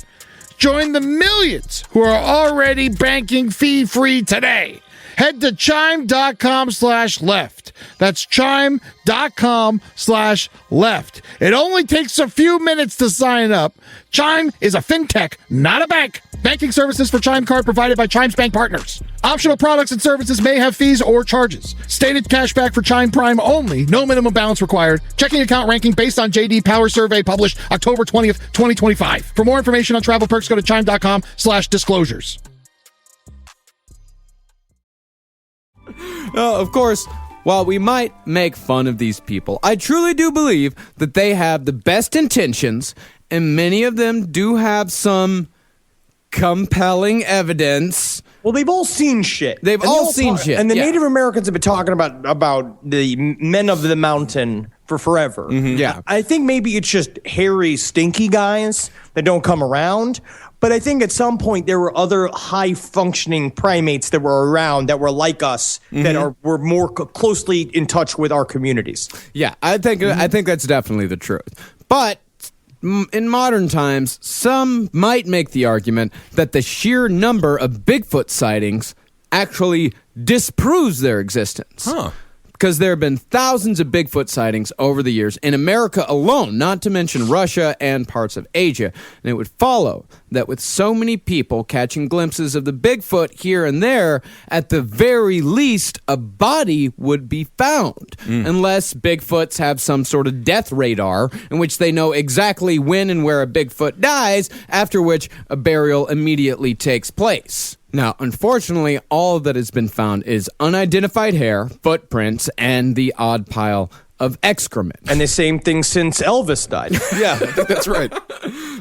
Join the millions who are already banking fee-free today. Head to chime.com/left. That's chime.com/left. It only takes a few minutes to sign up. Chime is a fintech, not a bank. Banking services for Chime Card provided by Chime's bank partners. Optional products and services may have fees or charges. Stated cashback for Chime Prime only. No minimum balance required. Checking account ranking based on JD Power Survey published October 20th, 2025. For more information on travel perks, go to chime.com/disclosures. Of course, while we might make fun of these people, I truly do believe that they have the best intentions, and many of them do have some compelling evidence. Well, they've all seen shit. They've all seen shit. And the yeah. Native Americans have been talking about the men of the mountain for forever. Mm-hmm. Yeah. I think maybe it's just hairy, stinky guys that don't come around. But I think at some point there were other high-functioning primates that were around that were like us, that were more closely in touch with our communities. Yeah, I think that's definitely the truth. But in modern times, some might make the argument that the sheer number of Bigfoot sightings actually disproves their existence. Huh. Because there have been thousands of Bigfoot sightings over the years in America alone, not to mention Russia and parts of Asia. And it would follow that with so many people catching glimpses of the Bigfoot here and there, at the very least, a body would be found. Unless Bigfoots have some sort of death radar in which they know exactly when and where a Bigfoot dies, after which a burial immediately takes place. Now, unfortunately, all that has been found is unidentified hair, footprints, and the odd pile of excrement. And the same thing since Elvis died. Yeah, I think that's right.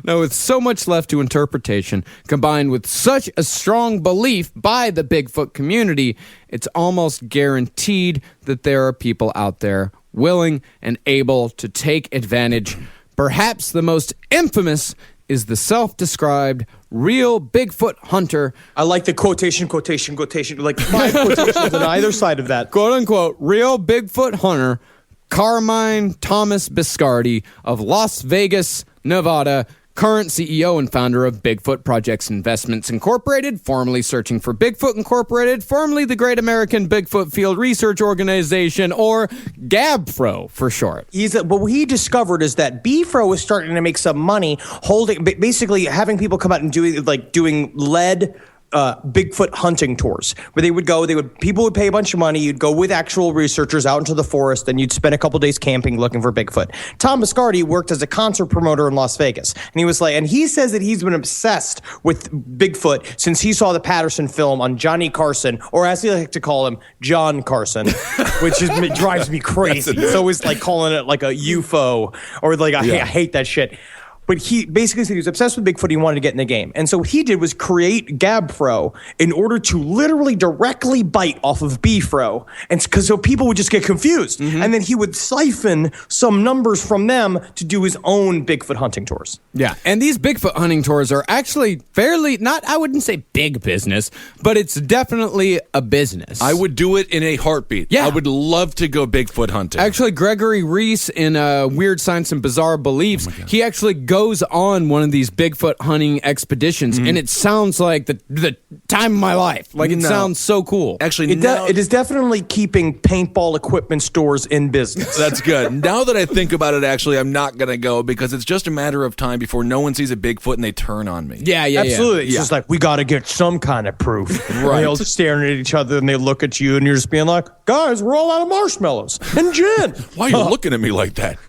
Now, with so much left to interpretation, combined with such a strong belief by the Bigfoot community, it's almost guaranteed that there are people out there willing and able to take advantage. Perhaps the most infamous is the self-described real Bigfoot hunter. I like the quotation, like 5 quotations on either side of that. Quote-unquote, real Bigfoot hunter, Carmine Thomas Biscardi of Las Vegas, Nevada, current CEO and founder of Bigfoot Projects Investments Incorporated, formerly Searching for Bigfoot Incorporated, formerly the Great American Bigfoot Field Research Organization, or GABFRO for short. What he discovered is that BFRO was starting to make some money basically having people come out and doing lead Bigfoot hunting tours where people would pay a bunch of money. You'd go with actual researchers out into the forest and you'd spend a couple days camping looking for Bigfoot. Tom Biscardi worked as a concert promoter in Las Vegas. And he says that he's been obsessed with Bigfoot since he saw the Patterson film on Johnny Carson, or as he like to call him, John Carson, which drives me crazy. So he's like calling it like a UFO or like, I hate that shit. But he basically said he was obsessed with Bigfoot. He wanted to get in the game. And so what he did was create GABFRO in order to literally directly bite off of BFRO. And so people would just get confused. And then he would siphon some numbers from them to do his own Bigfoot hunting tours. Yeah. And these Bigfoot hunting tours are actually I wouldn't say big business, but it's definitely a business. I would do it in a heartbeat. Yeah. I would love to go Bigfoot hunting. Actually, Gregory Reese in Weird Science and Bizarre Beliefs, he actually goes on one of these Bigfoot hunting expeditions, and it sounds like the time of my life. Like, it sounds so cool. Actually, it is definitely keeping paintball equipment stores in business. That's good. Now that I think about it, actually, I'm not going to go because it's just a matter of time before no one sees a Bigfoot and they turn on me. Yeah. Absolutely. It's just like, we got to get some kind of proof. Right. They're all staring at each other and they look at you and you're just being like, guys, we're all out of marshmallows and gin. Why are you looking at me like that?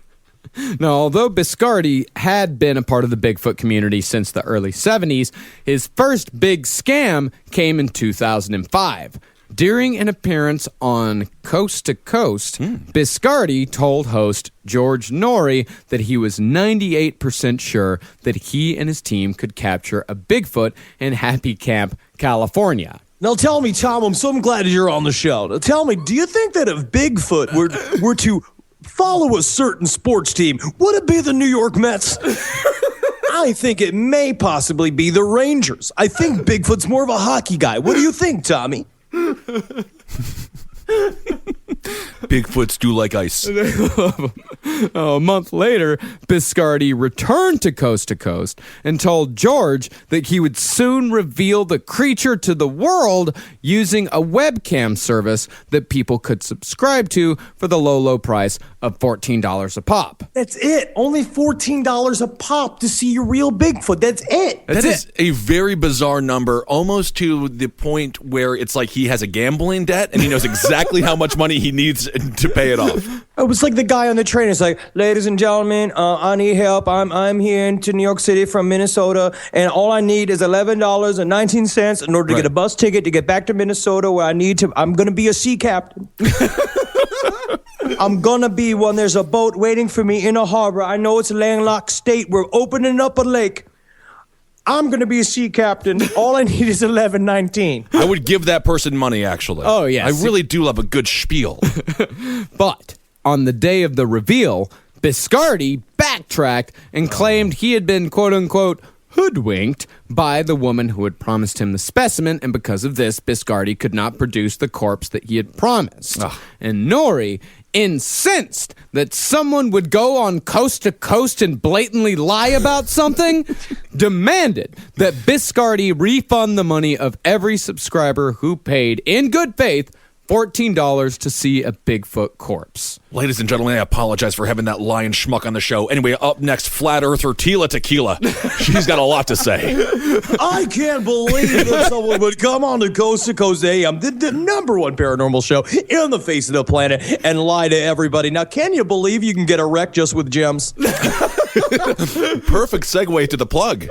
Now, although Biscardi had been a part of the Bigfoot community since the early 70s, his first big scam came in 2005. During an appearance on Coast to Coast, Biscardi told host George Norrie that he was 98% sure that he and his team could capture a Bigfoot in Happy Camp, California. Now tell me, Tom, I'm so glad you're on the show. Now tell me, do you think that if Bigfoot were to follow a certain sports team, would it be the New York Mets? I think it may possibly be the Rangers. I think Bigfoot's more of a hockey guy. What do you think, Tommy? Bigfoots do like ice. A month later, Biscardi returned to Coast and told George that he would soon reveal the creature to the world using a webcam service that people could subscribe to for the low price of $14 a pop. That's it. Only $14 a pop to see your real Bigfoot. That's it. That is a very bizarre number, almost to the point where it's like he has a gambling debt and he knows exactly how much money he needs to pay it off. It was like the guy on the train. It's like, ladies and gentlemen, I need help. I'm here into New York City from Minnesota, and all I need is $11.19 in order to get a bus ticket to get back to Minnesota where I'm going to be a sea captain. I'm going to be when there's a boat waiting for me in a harbor. I know it's a landlocked state. We're opening up a lake. I'm going to be a sea captain. All I need is 11.19. I would give that person money, actually. Oh, yeah. I really do love a good spiel. But on the day of the reveal, Biscardi backtracked and claimed he had been, quote-unquote, hoodwinked by the woman who had promised him the specimen, and because of this, Biscardi could not produce the corpse that he had promised. Ugh. And Nori, incensed that someone would go on coast to coast and blatantly lie about something, demanded that Biscardi refund the money of every subscriber who paid, in good faith, $14 to see a Bigfoot corpse. Ladies and gentlemen, I apologize for having that lion schmuck on the show. Anyway, up next, Flat Earther Tila Tequila. She's got a lot to say. I can't believe that someone would come on to Coast AM, the number one paranormal show in the face of the planet, and lie to everybody. Now, can you believe you can get a wreck just with gems? Perfect segue to the plug.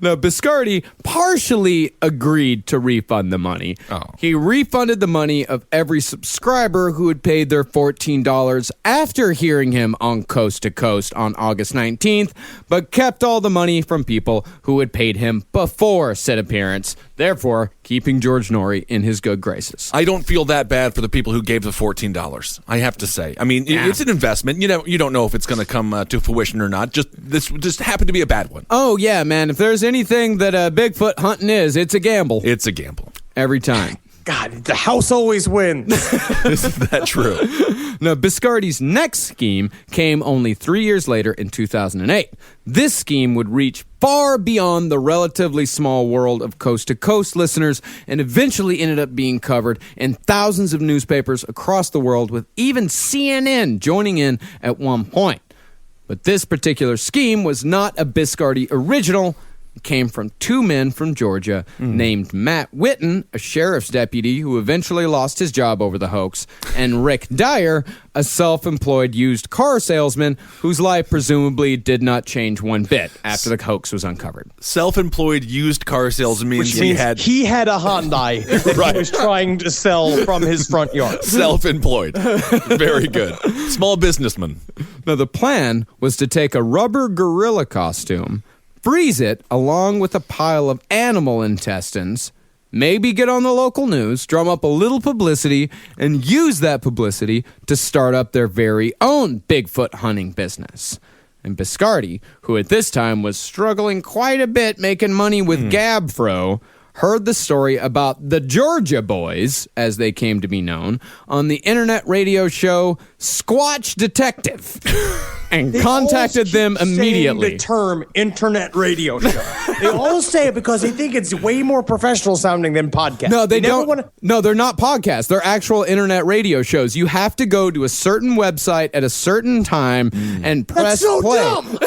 Now, Biscardi partially agreed to refund the money. Oh. He refunded the money of every subscriber who had paid their $14 after hearing him on Coast to Coast on August 19th, but kept all the money from people who had paid him before said appearance, therefore keeping George Nori in his good graces. I don't feel that bad for the people who gave the $14, I have to say. I mean, it's an investment. You don't know if it's going to come to fruition or not. This just happened to be a bad one. Oh, yeah, man. If there's anything that Bigfoot hunting is, it's a gamble. It's a gamble. Every time. God, the house always wins. Isn't that true? Now, Biscardi's next scheme came only 3 years later in 2008. This scheme would reach far beyond the relatively small world of Coast to Coast listeners and eventually ended up being covered in thousands of newspapers across the world, with even CNN joining in at one point. But this particular scheme was not a Biscardi original. It came from two men from Georgia named Matt Whitten, a sheriff's deputy who eventually lost his job over the hoax, and Rick Dyer, a self-employed used car salesman whose life presumably did not change one bit after the hoax was uncovered. Self-employed used car salesman means He had a Hyundai that he was trying to sell from his front yard. Self-employed. Very good. Small businessman. Now, the plan was to take a rubber gorilla costume, freeze it along with a pile of animal intestines, maybe get on the local news, drum up a little publicity, and use that publicity to start up their very own Bigfoot hunting business. And Biscardi, who at this time was struggling quite a bit making money with GABFRO, heard the story about the Georgia Boys, as they came to be known, on the internet radio show Squatch Detective, and contacted them immediately. The term internet radio show. They all say it because they think it's way more professional sounding than podcast. No, they don't. No, they're not podcasts. They're actual internet radio shows. You have to go to a certain website at a certain time and press That's so play. dumb.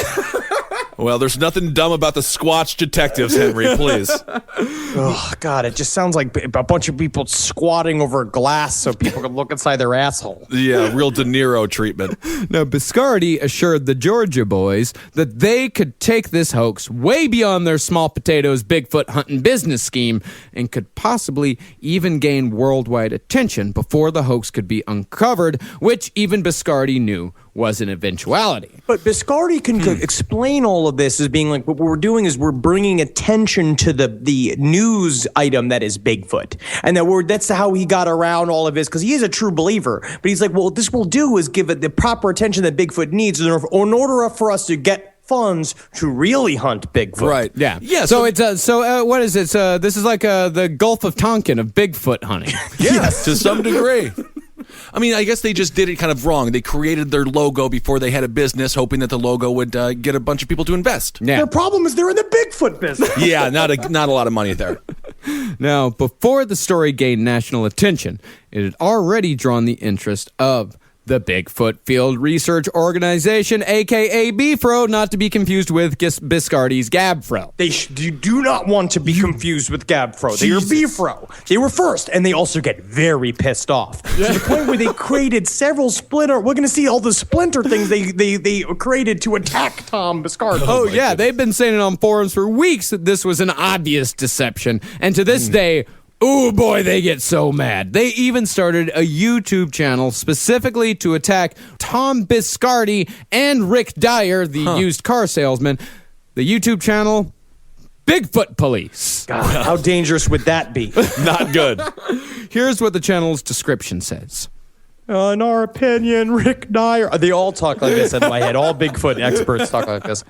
Well, there's nothing dumb about the Squatch Detectives, Henry, please. Oh, God, it just sounds like a bunch of people squatting over glass so people can look inside their asshole. Yeah, real De Niro treatment. Now, Biscardi assured the Georgia Boys that they could take this hoax way beyond their small potatoes Bigfoot hunting business scheme and could possibly even gain worldwide attention before the hoax could be uncovered, which even Biscardi knew was an eventuality. But Biscardi can explain all of this as being like, what we're doing is we're bringing attention to the news item that is Bigfoot. And that's how he got around all of this, because he is a true believer. But he's like, well, what this will do is give it the proper attention that Bigfoot needs in order for us to get funds to really hunt Bigfoot. Right. Yeah. Yeah. So it's what is it? This is like the Gulf of Tonkin of Bigfoot hunting. Yes, to some degree. I mean, I guess they just did it kind of wrong. They created their logo before they had a business, hoping that the logo would get a bunch of people to invest. Yeah. Their problem is they're in the Bigfoot business. Yeah, not a lot of money there. Now, before the story gained national attention, it had already drawn the interest of the Bigfoot Field Research Organization, a.k.a. BFRO, not to be confused with Biscardi's GABFRO. You do not want to be confused with GABFRO. They are BFRO. They were first, and they also get very pissed off. To the point where they created several we're going to see all the splinter things they created to attack Tom Biscardi. Oh, yeah. They've been saying it on forums for weeks that this was an obvious deception. And to this day, Oh boy, they get so mad. They even started a YouTube channel specifically to attack Tom Biscardi and Rick Dyer, the used car salesman. The YouTube channel, Bigfoot Police. God, how dangerous would that be? Not good. Here's what the channel's description says. In our opinion, Rick Dyer... They all talk like this in my head. All Bigfoot experts talk like this.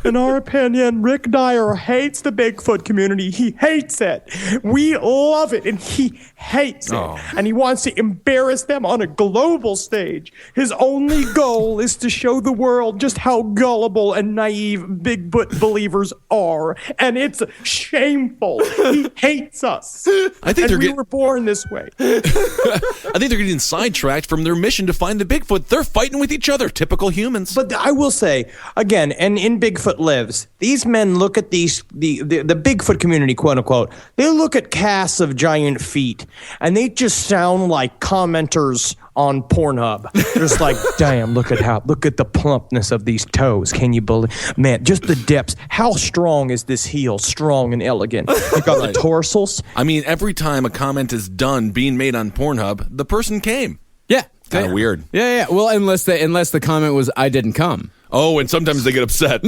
In our opinion, Rick Dyer hates the Bigfoot community. He hates it. We love it, and he hates it. And he wants to embarrass them on a global stage. His only goal is to show the world just how gullible and naive Bigfoot believers are. And it's shameful. He hates us. I think we were born this way. I think they're getting sidetracked from their mission to find the Bigfoot. They're fighting with each other, typical humans. But I will say, again, and in Bigfoot Lives, these men look at the Bigfoot community, quote unquote, they look at casts of giant feet, and they just sound like commenters on Pornhub. Just like, damn, look at the plumpness of these toes. Can you believe? Man, just the depths. How strong is this heel? Strong and elegant. You got the dorsals. I mean, every time a comment is done being made on Pornhub, the person came. Yeah. Kind of weird. Yeah. Well, unless the comment was, I didn't come. Oh, and sometimes they get upset.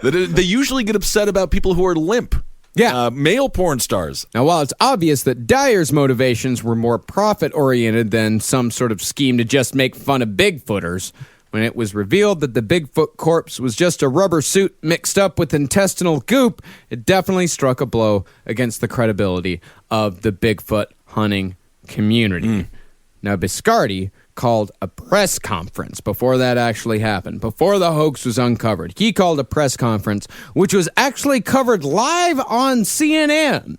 They usually get upset about people who are limp. Yeah. Male porn stars. Now, while it's obvious that Dyer's motivations were more profit-oriented than some sort of scheme to just make fun of Bigfooters, when it was revealed that the Bigfoot corpse was just a rubber suit mixed up with intestinal goop, it definitely struck a blow against the credibility of the Bigfoot hunting community. Now, Biscardi called a press conference before that actually happened, before the hoax was uncovered. He called a press conference, which was actually covered live on CNN.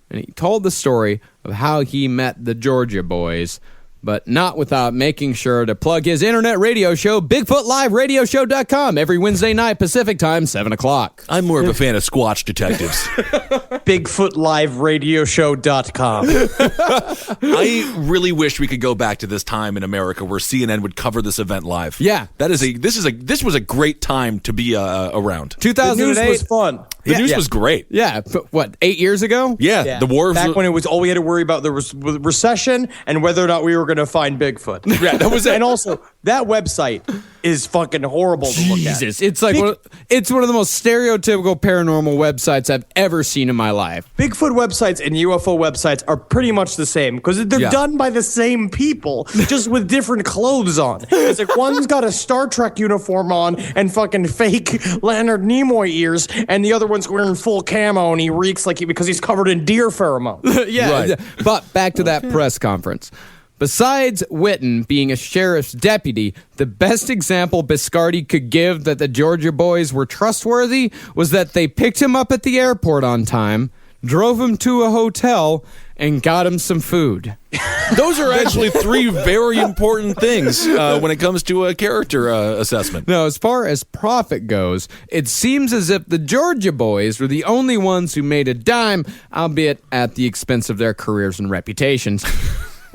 And he told the story of how he met the Georgia Boys, but not without making sure to plug his internet radio show, BigfootLiveRadioshow.com, every Wednesday night Pacific time, 7 o'clock. I'm more of a fan of Squatch Detectives. BigfootLiveRadioshow.com. I really wish we could go back to this time in America where CNN would cover this event live. Yeah. This was a great time to be around. 2008 The news was fun. The news was great. Yeah, what, 8 years ago? Yeah, the war. Back when it was all we had to worry about, there was recession and whether or not we were going to find Bigfoot. Yeah, that was it. And also, that website is fucking horrible to look at. Jesus, it's like it's one of the most stereotypical paranormal websites I've ever seen in my life. Bigfoot websites and UFO websites are pretty much the same because they're done by the same people, just with different clothes on. It's like one's got a Star Trek uniform on and fucking fake Leonard Nimoy ears, and the other one's wearing full camo and he reeks like because he's covered in deer pheromone. Yeah, Right. But back to that press conference. Besides Witten being a sheriff's deputy, the best example Biscardi could give that the Georgia Boys were trustworthy was that they picked him up at the airport on time, drove him to a hotel, and got him some food. Those are actually three very important things when it comes to a character assessment. Now, as far as profit goes, it seems as if the Georgia Boys were the only ones who made a dime, albeit at the expense of their careers and reputations.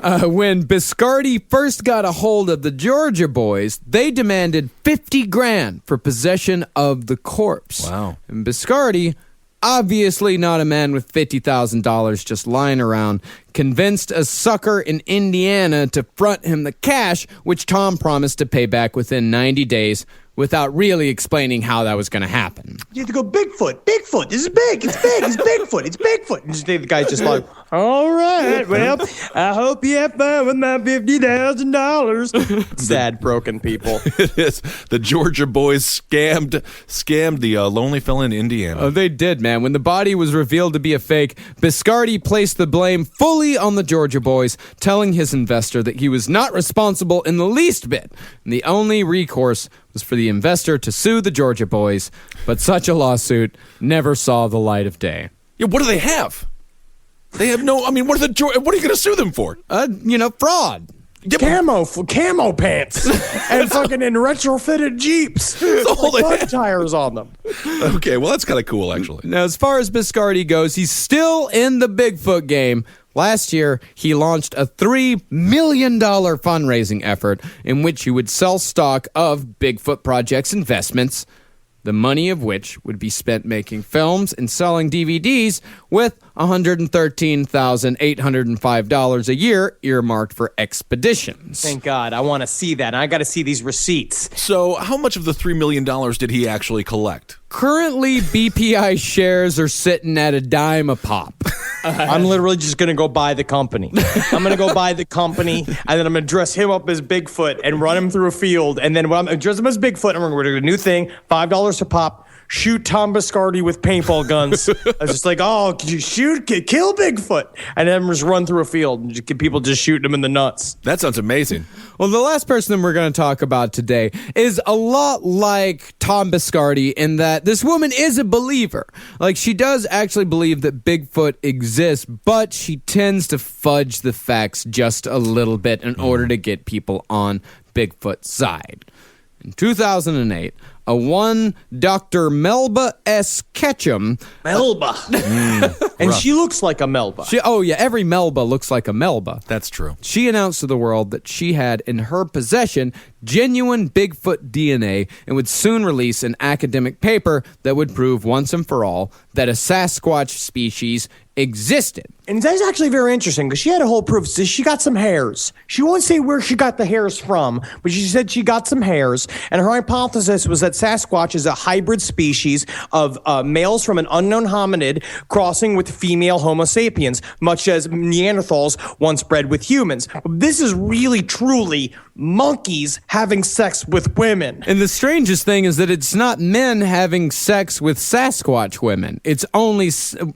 When Biscardi first got a hold of the Georgia Boys, they demanded $50,000 for possession of the corpse. Wow. And Biscardi, obviously not a man with $50,000 just lying around, convinced a sucker in Indiana to front him the cash, which Tom promised to pay back within 90 days, without really explaining how that was going to happen. You have to go, Bigfoot, this is big, it's Bigfoot, it's Bigfoot. And the guy's just like, all right, well, I hope you have fun with my $50,000. Sad, broken people. It is. The Georgia Boys scammed the lonely fella in Indiana. Oh, they did, man. When the body was revealed to be a fake, Biscardi placed the blame fully on the Georgia Boys, telling his investor that he was not responsible in the least bit. And the only recourse was for the investor to sue the Georgia Boys, but such a lawsuit never saw the light of day. Yeah, what do they have? They have no. I mean, what are you going to sue them for? Fraud. Camo pants and fucking in retrofitted Jeeps. all they With have. tires on them. Okay, well, that's kind of cool, actually. Now, as far as Biscardi goes, he's still in the Bigfoot game. Last year, he launched a $3 million fundraising effort in which he would sell stock of Bigfoot Project's investments the money of which would be spent making films and selling DVDs, with $113,805 a year earmarked for expeditions. Thank God. I want to see that. I got to see these receipts. So, how much of the $3 million did he actually collect? Currently, BPI shares are sitting at a dime a pop. I'm literally just going to go buy the company. I'm going to go buy the company, and then I'm going to dress him up as Bigfoot and run him through a field. And then when I'm dress him as Bigfoot, I'm going to do a new thing, $5 a pop. Shoot Tom Biscardi with paintball guns. I was just like, oh, kill Bigfoot. And then just run through a field and just get people just shooting him in the nuts. That sounds amazing. Well, the last person we're going to talk about today is a lot like Tom Biscardi in that this woman is a believer. Like, she does actually believe that Bigfoot exists, but she tends to fudge the facts just a little bit in order to get people on Bigfoot's side. In 2008, a one Dr. Melba S. Ketchum. Melba. And she looks like a Melba. Every Melba looks like a Melba. That's true. She announced to the world that she had in her possession genuine Bigfoot DNA and would soon release an academic paper that would prove once and for all that a Sasquatch species existed. And that's actually very interesting because she had a whole proof. So she got some hairs. She won't say where she got the hairs from, but she said she got some hairs. And her hypothesis was that Sasquatch is a hybrid species of males from an unknown hominid crossing with female Homo sapiens, much as Neanderthals once bred with humans. This is really, truly monkeys having sex with women. And the strangest thing is that it's not men having sex with Sasquatch women. It's only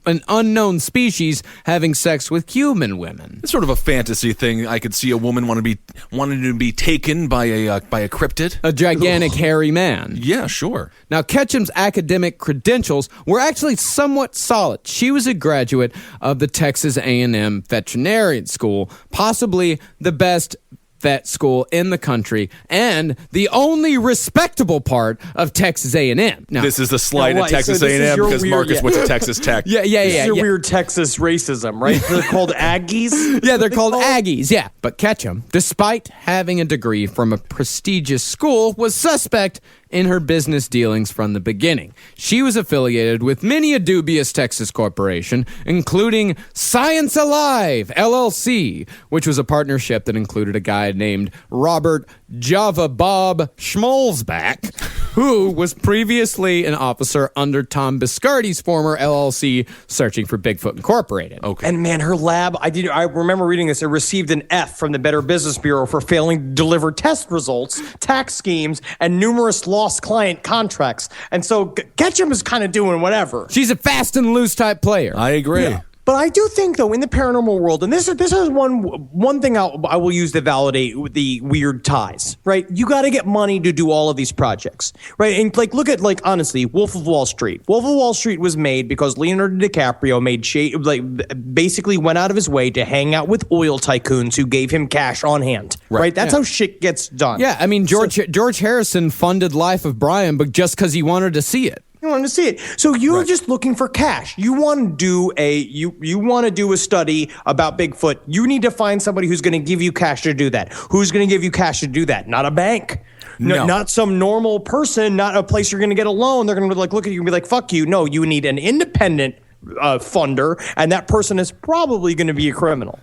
an unknown species having sex with human women. It's sort of a fantasy thing. I could see a woman wanting to be taken by a cryptid. A gigantic hairy man. Yeah, sure. Now, Ketchum's academic credentials were actually somewhat solid. She was a graduate of the Texas A&M Veterinarian School, possibly the best vet school in the country and the only respectable part of Texas A&M. Now, this is the slight at Texas A&M because Marcus went to Texas Tech. This is your weird Texas racism, right? They're called Aggies? Yeah, they're called Aggies, yeah. But Ketchum, despite having a degree from a prestigious school, was suspect in her business dealings from the beginning. She was affiliated with many a dubious Texas corporation, including Science Alive, LLC, which was a partnership that included a guy named Robert Java Bob Schmolzback, who was previously an officer under Tom Biscardi's former LLC searching for Bigfoot Incorporated. Okay. And man, her lab, I remember reading this, it received an F from the Better Business Bureau for failing to deliver test results, tax schemes, and numerous lost client contracts. And so Ketchum is kind of doing whatever. She's a fast and loose type player. I agree. Yeah. But I do think, though, in the paranormal world, and this is one thing I will use to validate the weird ties, right? You got to get money to do all of these projects, right? And look at honestly, Wolf of Wall Street. Wolf of Wall Street was made because Leonardo DiCaprio basically went out of his way to hang out with oil tycoons who gave him cash on hand, right? That's how shit gets done. Yeah, I mean George Harrison funded Life of Brian, but just because he wanted to see it. You wanted to see it. So you're just looking for cash. You want to do a study about Bigfoot. You need to find somebody who's going to give you cash to do that. Who's going to give you cash to do that? Not a bank. No. Not some normal person, not a place you're going to get a loan. They're going to look at you and be like, fuck you. No, you need an independent funder, and that person is probably going to be a criminal.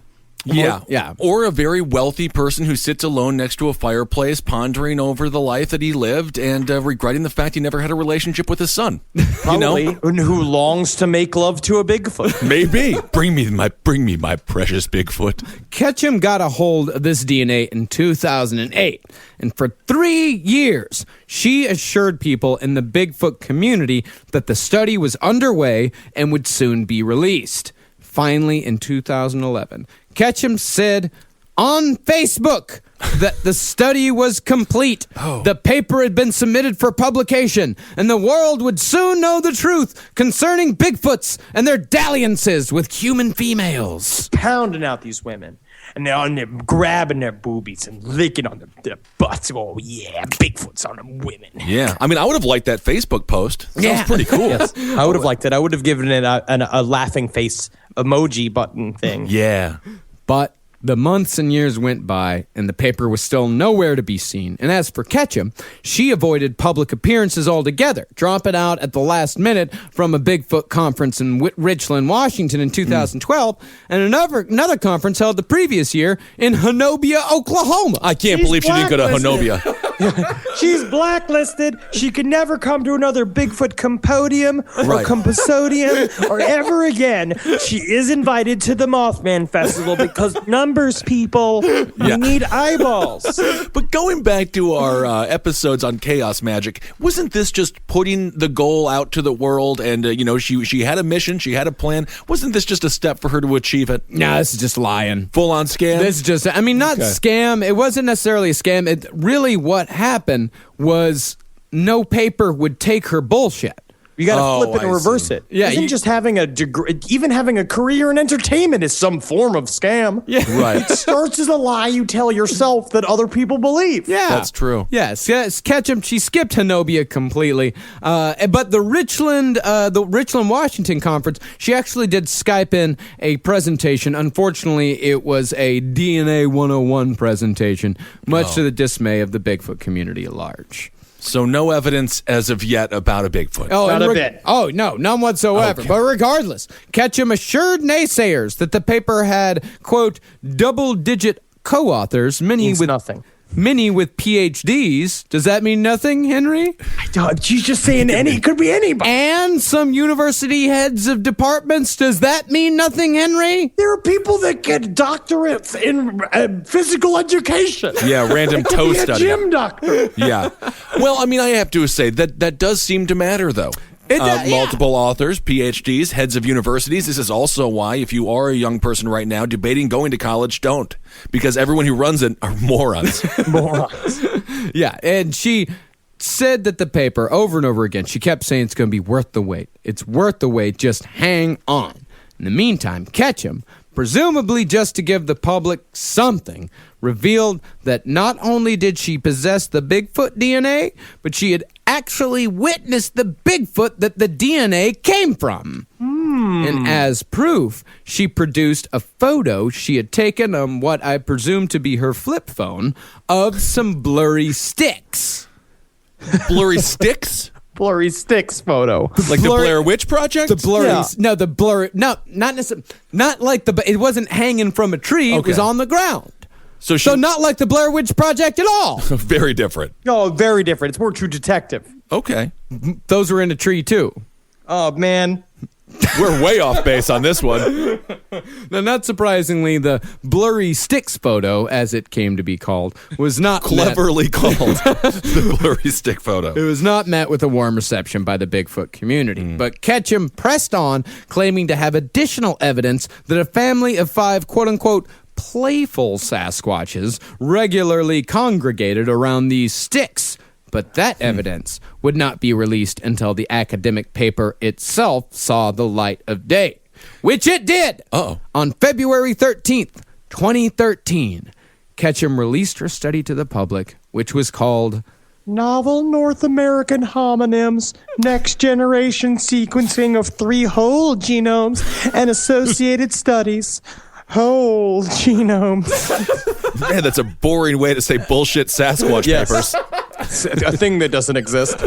Yeah. Or a very wealthy person who sits alone next to a fireplace, pondering over the life that he lived and regretting the fact he never had a relationship with his son. Probably. And who longs to make love to a Bigfoot. Maybe. Bring me my precious Bigfoot. Ketchum got a hold of this DNA in 2008, and for 3 years, she assured people in the Bigfoot community that the study was underway and would soon be released. Finally, in 2011, Ketchum said on Facebook that the study was complete. The paper had been submitted for publication, and the world would soon know the truth concerning Bigfoots and their dalliances with human females. Pounding out these women. And they're grabbing their boobies and licking on their butts. Oh, yeah, Bigfoot's on them women. Yeah. I mean, I would have liked that Facebook post. Sounds pretty cool. Yes, I would have liked it. I would have given it a laughing face emoji button thing. Yeah. But The months and years went by, and the paper was still nowhere to be seen. And as for Ketchum, she avoided public appearances altogether, dropping out at the last minute from a Bigfoot conference in Richland, Washington in 2012, and another conference held the previous year in Honobia, Oklahoma. I can't believe she didn't go to Honobia. She's blacklisted. She could never come to another Bigfoot compodium or composodium or ever again. She is invited to the Mothman Festival because numbers, people. We need eyeballs. But going back to our episodes on chaos magic, wasn't this just putting the goal out to the world? And, she had a mission. She had a plan. Wasn't this just a step for her to achieve it? No, this is just lying. Full-on scam? This is just, not scam. It wasn't necessarily a scam. It really, what happened was no paper would take her bullshit. You got to flip it and reverse it. Yeah, Isn't just having a degree, even having a career in entertainment is some form of scam. Yeah. Right. It starts as a lie you tell yourself that other people believe. Yeah. That's true. Yes, Ketchum, she skipped Honobia completely. But the Richland, Washington conference, she actually did Skype in a presentation. Unfortunately, it was a DNA 101 presentation, much to the dismay of the Bigfoot community at large. So no evidence as of yet about a Bigfoot. Oh, not a bit. Oh, no, none whatsoever. Okay. But regardless, Ketchum assured naysayers that the paper had, quote, double-digit co-authors, many Means nothing. Many with PhDs. Does that mean nothing, Henry? She's just saying it could be anybody. And some university heads of departments. Does that mean nothing, Henry? There are people that get doctorates in physical education. Yeah, random It could toe be a study. gym doctor. Yeah. Well, I have to say that does seem to matter, though. Multiple authors, PhDs, heads of universities. This is also why, if you are a young person right now debating going to college, don't. Because everyone who runs it are morons. Morons. Yeah, and she said that the paper, over and over again, she kept saying it's going to be worth the wait. It's worth the wait. Just hang on. In the meantime, Ketchum, presumably just to give the public something, revealed that not only did she possess the Bigfoot DNA, but she had actually witnessed the Bigfoot that the DNA came from. And as proof, she produced a photo she had taken on what I presume to be her flip phone of some blurry sticks. Blurry sticks? Blurry sticks photo. Like the Blair Witch Project? The blurry, Yeah. no, the blurry, no, not necessarily, not like it wasn't hanging from a tree, it was Okay. on the ground. So So not like the Blair Witch Project at all. very different. Oh, very different. It's more True Detective. Okay. Those were in a tree too. Oh, man. We're way off base on this one. Now, not surprisingly, the blurry sticks photo, as it came to be called, was not Cleverly called the blurry stick photo. It was not met with a warm reception by the Bigfoot community. But Ketchum pressed on, claiming to have additional evidence that a family of 5, quote-unquote, playful Sasquatches regularly congregated around these sticks. But that evidence would not be released until the academic paper itself saw the light of day, which it did. On February 13th, 2013. Ketchum released her study to the public, which was called Novel North American Homonyms, Next Generation Sequencing of 3 Whole Genomes and Associated Studies. Whole genomes. Man, that's a boring way to say bullshit Sasquatch papers. A thing that doesn't exist.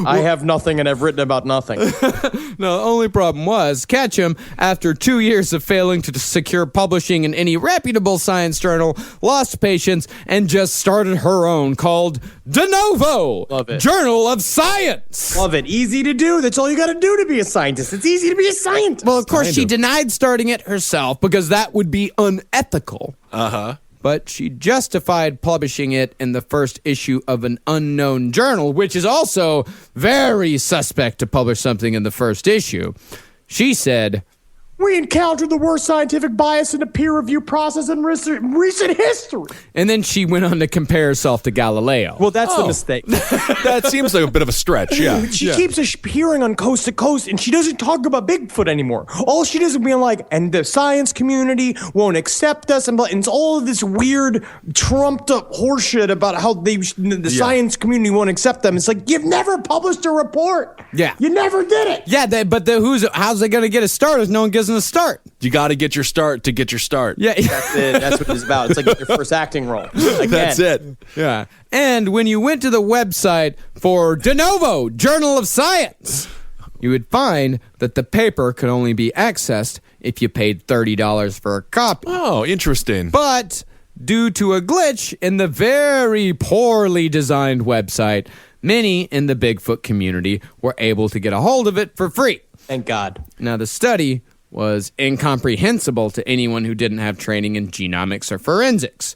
I have nothing and I've written about nothing. No, the only problem was Ketchum, after 2 years of failing to secure publishing in any reputable science journal, lost patience and just started her own called De Novo, Love it. Journal of Science. Love it. Easy to do. That's all you got to do to be a scientist. It's easy to be a scientist. Well, of course, she denied starting it herself because that would be unethical. But she justified publishing it in the first issue of an unknown journal, which is also very suspect to publish something in the first issue. She said, We encountered the worst scientific bias in the peer review process in recent history. and then she went on to compare herself to Galileo. Well, that's the mistake. That seems like a bit of a stretch, yeah. She keeps appearing on Coast to Coast, and she doesn't talk about Bigfoot anymore. All she does is being like, and the science community won't accept us, and it's all of this weird, trumped-up horseshit about how the science community won't accept them. It's like, you've never published a report. Yeah. You never did it. Yeah, but how's they going to get it started if no one gives wasn't a start. You got to get your start to get your start. Yeah. That's it. That's what it's about. It's like your first acting role. Again. That's it. Yeah. And when you went to the website for De Novo, Journal of Science, you would find that the paper could only be accessed if you paid $30 for a copy. Oh, interesting. But due to a glitch in the very poorly designed website, many in the Bigfoot community were able to get a hold of it for free. Thank God. Now, the study was incomprehensible to anyone who didn't have training in genomics or forensics.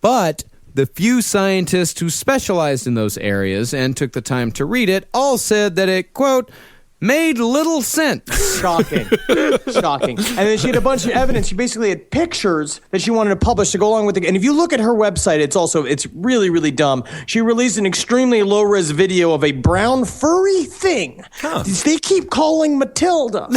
But the few scientists who specialized in those areas and took the time to read it all said that it, quote, made little sense. Shocking. Shocking. And then she had a bunch of evidence. She basically had pictures that she wanted to publish to go along with it. And if you look at her website, it's really, really dumb. She released an extremely low-res video of a brown furry thing. They keep calling Matilda.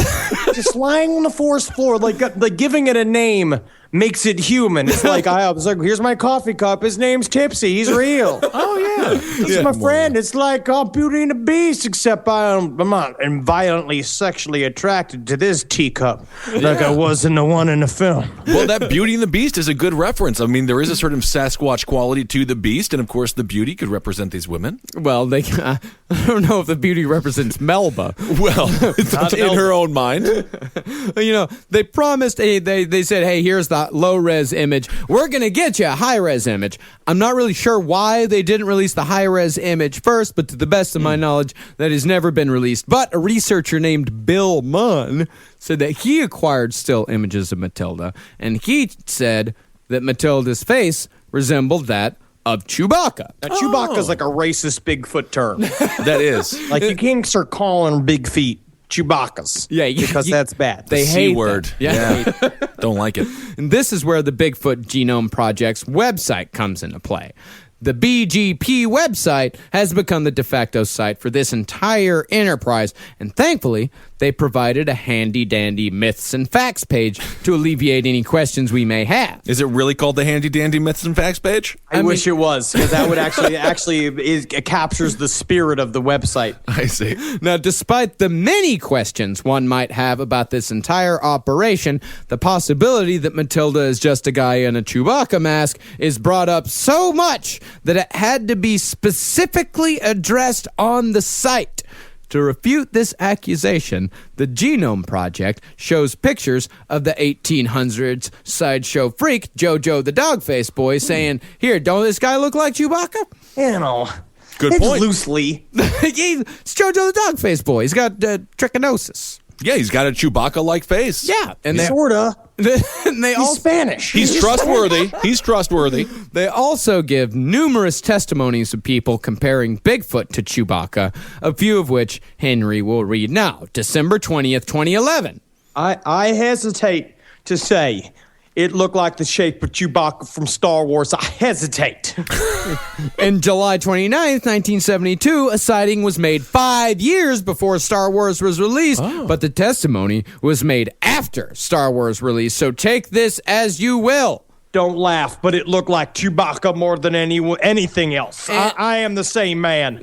Just lying on the forest floor, like giving it a name makes it human. It's like, I was like, here's my coffee cup. His name's Tipsy. He's real. Oh, yeah. He's my friend. It's like Beauty and the Beast, except I'm not violently sexually attracted to this teacup like I was in the one in the film. Well, that Beauty and the Beast is a good reference. I mean, there is a sort of Sasquatch quality to the Beast, and of course, the Beauty could represent these women. Well, I don't know if the beauty represents Melba. Well, in her own mind. You know, they promised, they said, hey, here's the low-res image. We're going to get you a high-res image. I'm not really sure why they didn't release the high-res image first, but to the best of my knowledge, that has never been released. But a researcher named Bill Munn said that he acquired still images of Matilda, and he said that Matilda's face resembled that of Chewbacca. Now, Chewbacca's like a racist Bigfoot term. That is. Like, you can't start calling big feet Chewbacca's. Yeah, because that's bad. They hate C word. them. Yeah. Don't like it. And this is where the Bigfoot Genome Project's website comes into play. The BGP website has become the de facto site for this entire enterprise, and thankfully, they provided a handy-dandy myths and facts page to alleviate any questions we may have. Is it really called the Handy Dandy Myths and Facts page? I wish it was, because that would it captures the spirit of the website. I see. Now, despite the many questions one might have about this entire operation, the possibility that Matilda is just a guy in a Chewbacca mask is brought up so much that it had to be specifically addressed on the site. To refute this accusation, the Genome Project shows pictures of the 1800s sideshow freak Jojo the Dog-Faced Boy saying, here, don't this guy look like Chewbacca? You know. Good it's point. Loosely. It's Jojo the Dog-Faced Boy. He's got trichinosis. Yeah, he's got a Chewbacca-like face. Yeah. And Sorta. He's Spanish. He's trustworthy. He's trustworthy. They also give numerous testimonies of people comparing Bigfoot to Chewbacca, a few of which Henry will read now. December 20th, 2011. I hesitate to say it looked like the shape of Chewbacca from Star Wars. I hesitate. In July 29th, 1972, a sighting was made 5 years before Star Wars was released, but the testimony was made after Star Wars release, so take this as you will. Don't laugh, but it looked like Chewbacca more than anything else. I am the same man.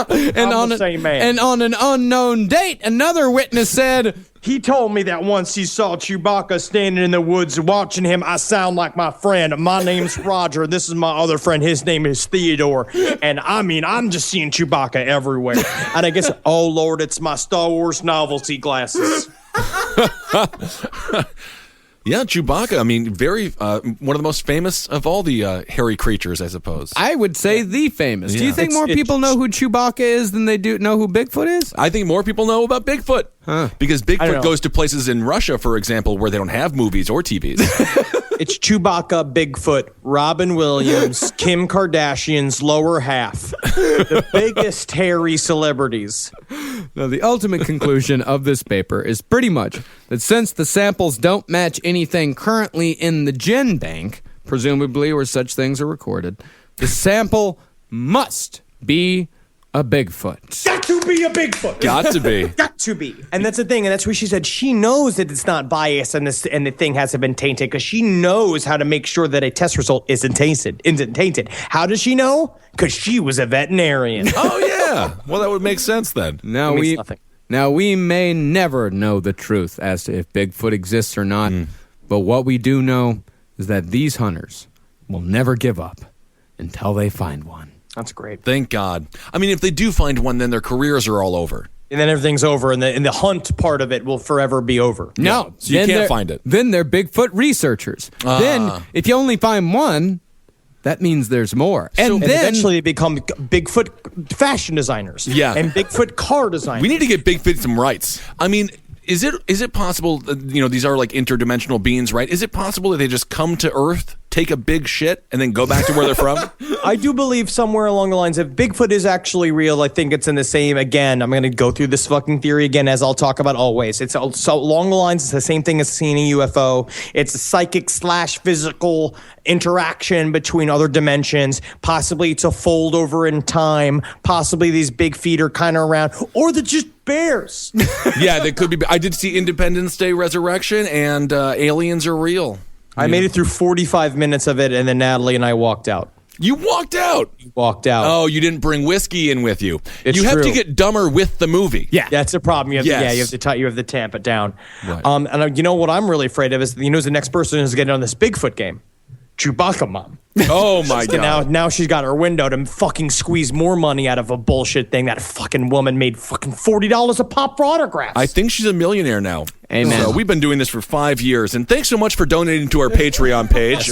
And on an unknown date, another witness said, he told me that once he saw Chewbacca standing in the woods watching him, I sound like my friend. My name's Roger. This is my other friend. His name is Theodore. And I'm just seeing Chewbacca everywhere. And I guess, oh Lord, it's my Star Wars novelty glasses. Yeah, Chewbacca. I mean, very one of the most famous of all the hairy creatures, I suppose. I would say the famous. Yeah. Do you think more people know who Chewbacca is than they do know who Bigfoot is? I think more people know about Bigfoot. Because Bigfoot goes to places in Russia, for example, where they don't have movies or TVs. It's Chewbacca, Bigfoot, Robin Williams, Kim Kardashian's lower half. The biggest hairy celebrities. Now, the ultimate conclusion of this paper is pretty much that since the samples don't match anything currently in the gen bank, presumably where such things are recorded, the sample must be a Bigfoot. Got to be a Bigfoot. Got to be. Got to be. And that's the thing. And that's where she said she knows that it's not biased and the thing hasn't been tainted because she knows how to make sure that a test result isn't tainted. How does she know? Because she was a veterinarian. Oh, yeah. Well, that would make sense then. Now Now, we may never know the truth as to if Bigfoot exists or not, but what we do know is that these hunters will never give up until they find one. That's great. Thank God. I mean, if they do find one, then their careers are all over. And then everything's over, and the hunt part of it will forever be over. No. So you can't find it. Then they're Bigfoot researchers. Then, if you only find one, that means there's more. And then eventually they become Bigfoot fashion designers. Yeah. And Bigfoot car designers. We need to get Bigfoot some rights. I mean, is it possible, these are like interdimensional beings, right? Is it possible that they just come to Earth, take a big shit, and then go back to where they're from? I do believe somewhere along the lines, if Bigfoot is actually real, I think it's in the same, again, I'm going to go through this fucking theory again, as I'll talk about always. It's so along the lines, it's the same thing as seeing a UFO. It's a psychic/physical interaction between other dimensions. Possibly it's a fold over in time. Possibly these big feet are kind of around. Or they're just bears. Yeah, they could be. I did see Independence Day Resurrection, and aliens are real. I made it through 45 minutes of it, and then Natalie and I walked out. You walked out. Oh, you didn't bring whiskey in with you. It's you have true. to get dumber with the movie. Yeah, that's the problem. You have Yes. you have to tamp it down. Right. And you know what I'm really afraid of is who's the next person who's getting on this Bigfoot game? Chewbacca mom. Oh my God. Now she's got her window to fucking squeeze more money out of a bullshit thing. That fucking woman made fucking $40 a pop for autographs. I think she's a millionaire now. Amen. So we've been doing this for 5 years, and thanks so much for donating to our Patreon page.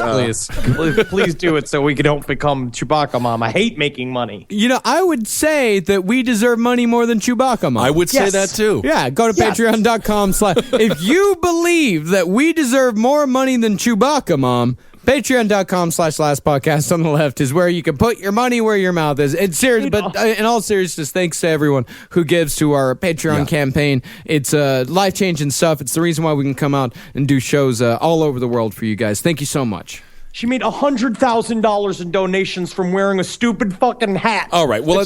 Please do it so we don't become Chewbacca mom. I hate making money. I would say that we deserve money more than Chewbacca Mom. I would say Yes. that too. Yeah, go to patreon.com/ if you believe that we deserve more money than Chewbacca Mom, patreon.com/last podcast on the left is where you can put your money where your mouth is. It's serious, but in all seriousness, thanks to everyone who gives to our Patreon campaign. It's life-changing stuff. It's the reason why we can come out and do shows all over the world for you guys. Thank you so much. She made $100,000 in donations from wearing a stupid fucking hat. All right, well,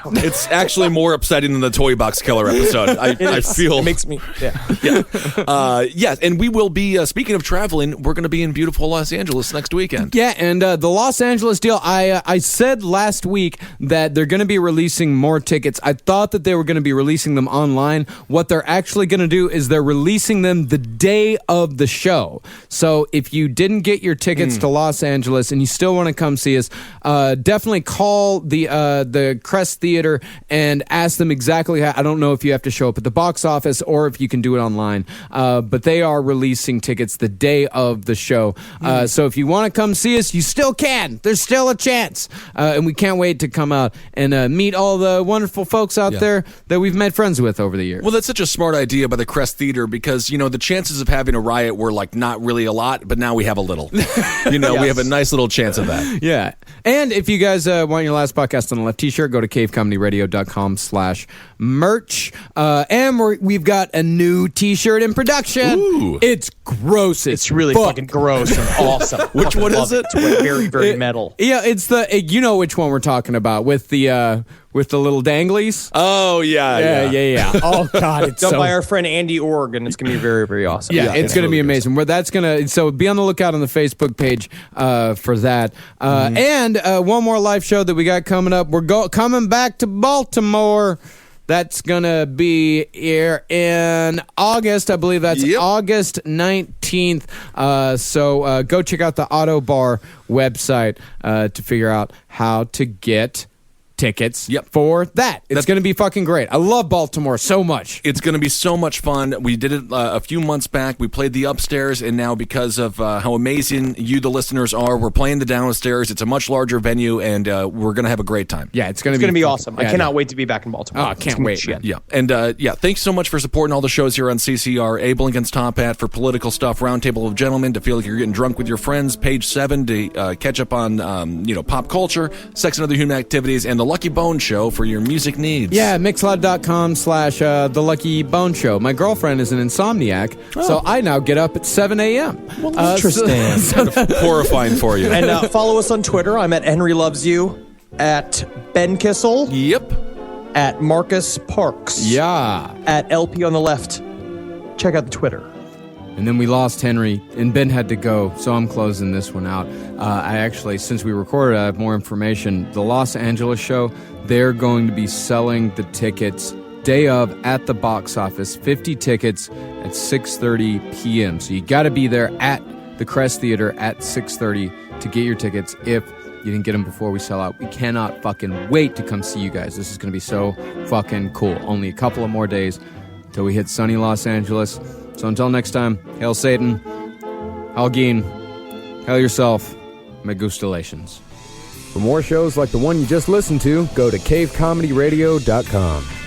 it's actually more upsetting than the Toy Box Killer episode. I feel it makes me yeah, and we will be speaking of traveling. We're going to be in beautiful Los Angeles next weekend. Yeah, and the Los Angeles deal. I said last week that they're going to be releasing more tickets. I thought that they were going to be releasing them online. What they're actually going to do is they're releasing them the day of the show. So if you didn't get your tickets to Los Angeles and you still want to come see us, definitely call the Crest Theater and ask them exactly how. I don't know if you have to show up at the box office or if you can do it online, but they are releasing tickets the day of the show. So if you want to come see us, you still can. There's still a chance. And we can't wait to come out and meet all the wonderful folks out there that we've made friends with over the years. Well, that's such a smart idea by the Crest Theater because, the chances of having a riot were like not really a lot, but now we have a little. We have a nice little chance of that. Yeah. And if you guys want your Last Podcast on the Left t-shirt, go to cavecomedyradio.com/merch. And we've got a new t-shirt in production. Ooh. It's gross. It's really fucking gross and awesome. Which one is it? It's very, very metal. Yeah, it's you know which one we're talking about with the little danglies. Oh, yeah. Oh, God, it's Done so... by our friend Andy Org, and it's going to be very, very awesome. Yeah, it's going to be amazing. But that's going to... So be on the lookout on the Facebook page for that. And one more live show that we got coming up. We're coming back to Baltimore. That's going to be here in August. I believe that's August 19th. So go check out the Auto Bar website to figure out how to get tickets for that. It's going to be fucking great. I love Baltimore so much. It's going to be so much fun. We did it a few months back. We played the upstairs, and now because of how amazing you, the listeners, are, we're playing the downstairs. It's a much larger venue, and we're going to have a great time. Yeah, it's going to be awesome. I cannot wait to be back in Baltimore. Oh, I can't wait. Yeah, and thanks so much for supporting all the shows here on CCR. Abe Lincoln's Top Hat for political stuff, Roundtable of Gentlemen to feel like you're getting drunk with your friends, Page 7 to catch up on pop culture, sex and other human activities, and the Lucky Bone Show for your music needs. Yeah, mixcloud.com/The Lucky Bone Show. My girlfriend is an insomniac, so I now get up at 7 a.m. Well, interesting. Horrifying for you. And follow us on Twitter. I'm at Henry Loves You, at Ben Kissel. Yep. At Marcus Parks. Yeah. At LP on the Left. Check out the Twitter. And then we lost Henry, and Ben had to go, so I'm closing this one out. I actually, since we recorded, I have more information. The Los Angeles show, they're going to be selling the tickets day of at the box office. 50 tickets at 6:30 p.m. So you got to be there at the Crest Theater at 6:30 to get your tickets if you didn't get them before we sell out. We cannot fucking wait to come see you guys. This is going to be so fucking cool. Only a couple of more days till we hit sunny Los Angeles. So until next time, hail Satan, hail Geen, hail yourself, megustalations. For more shows like the one you just listened to, go to cavecomedyradio.com.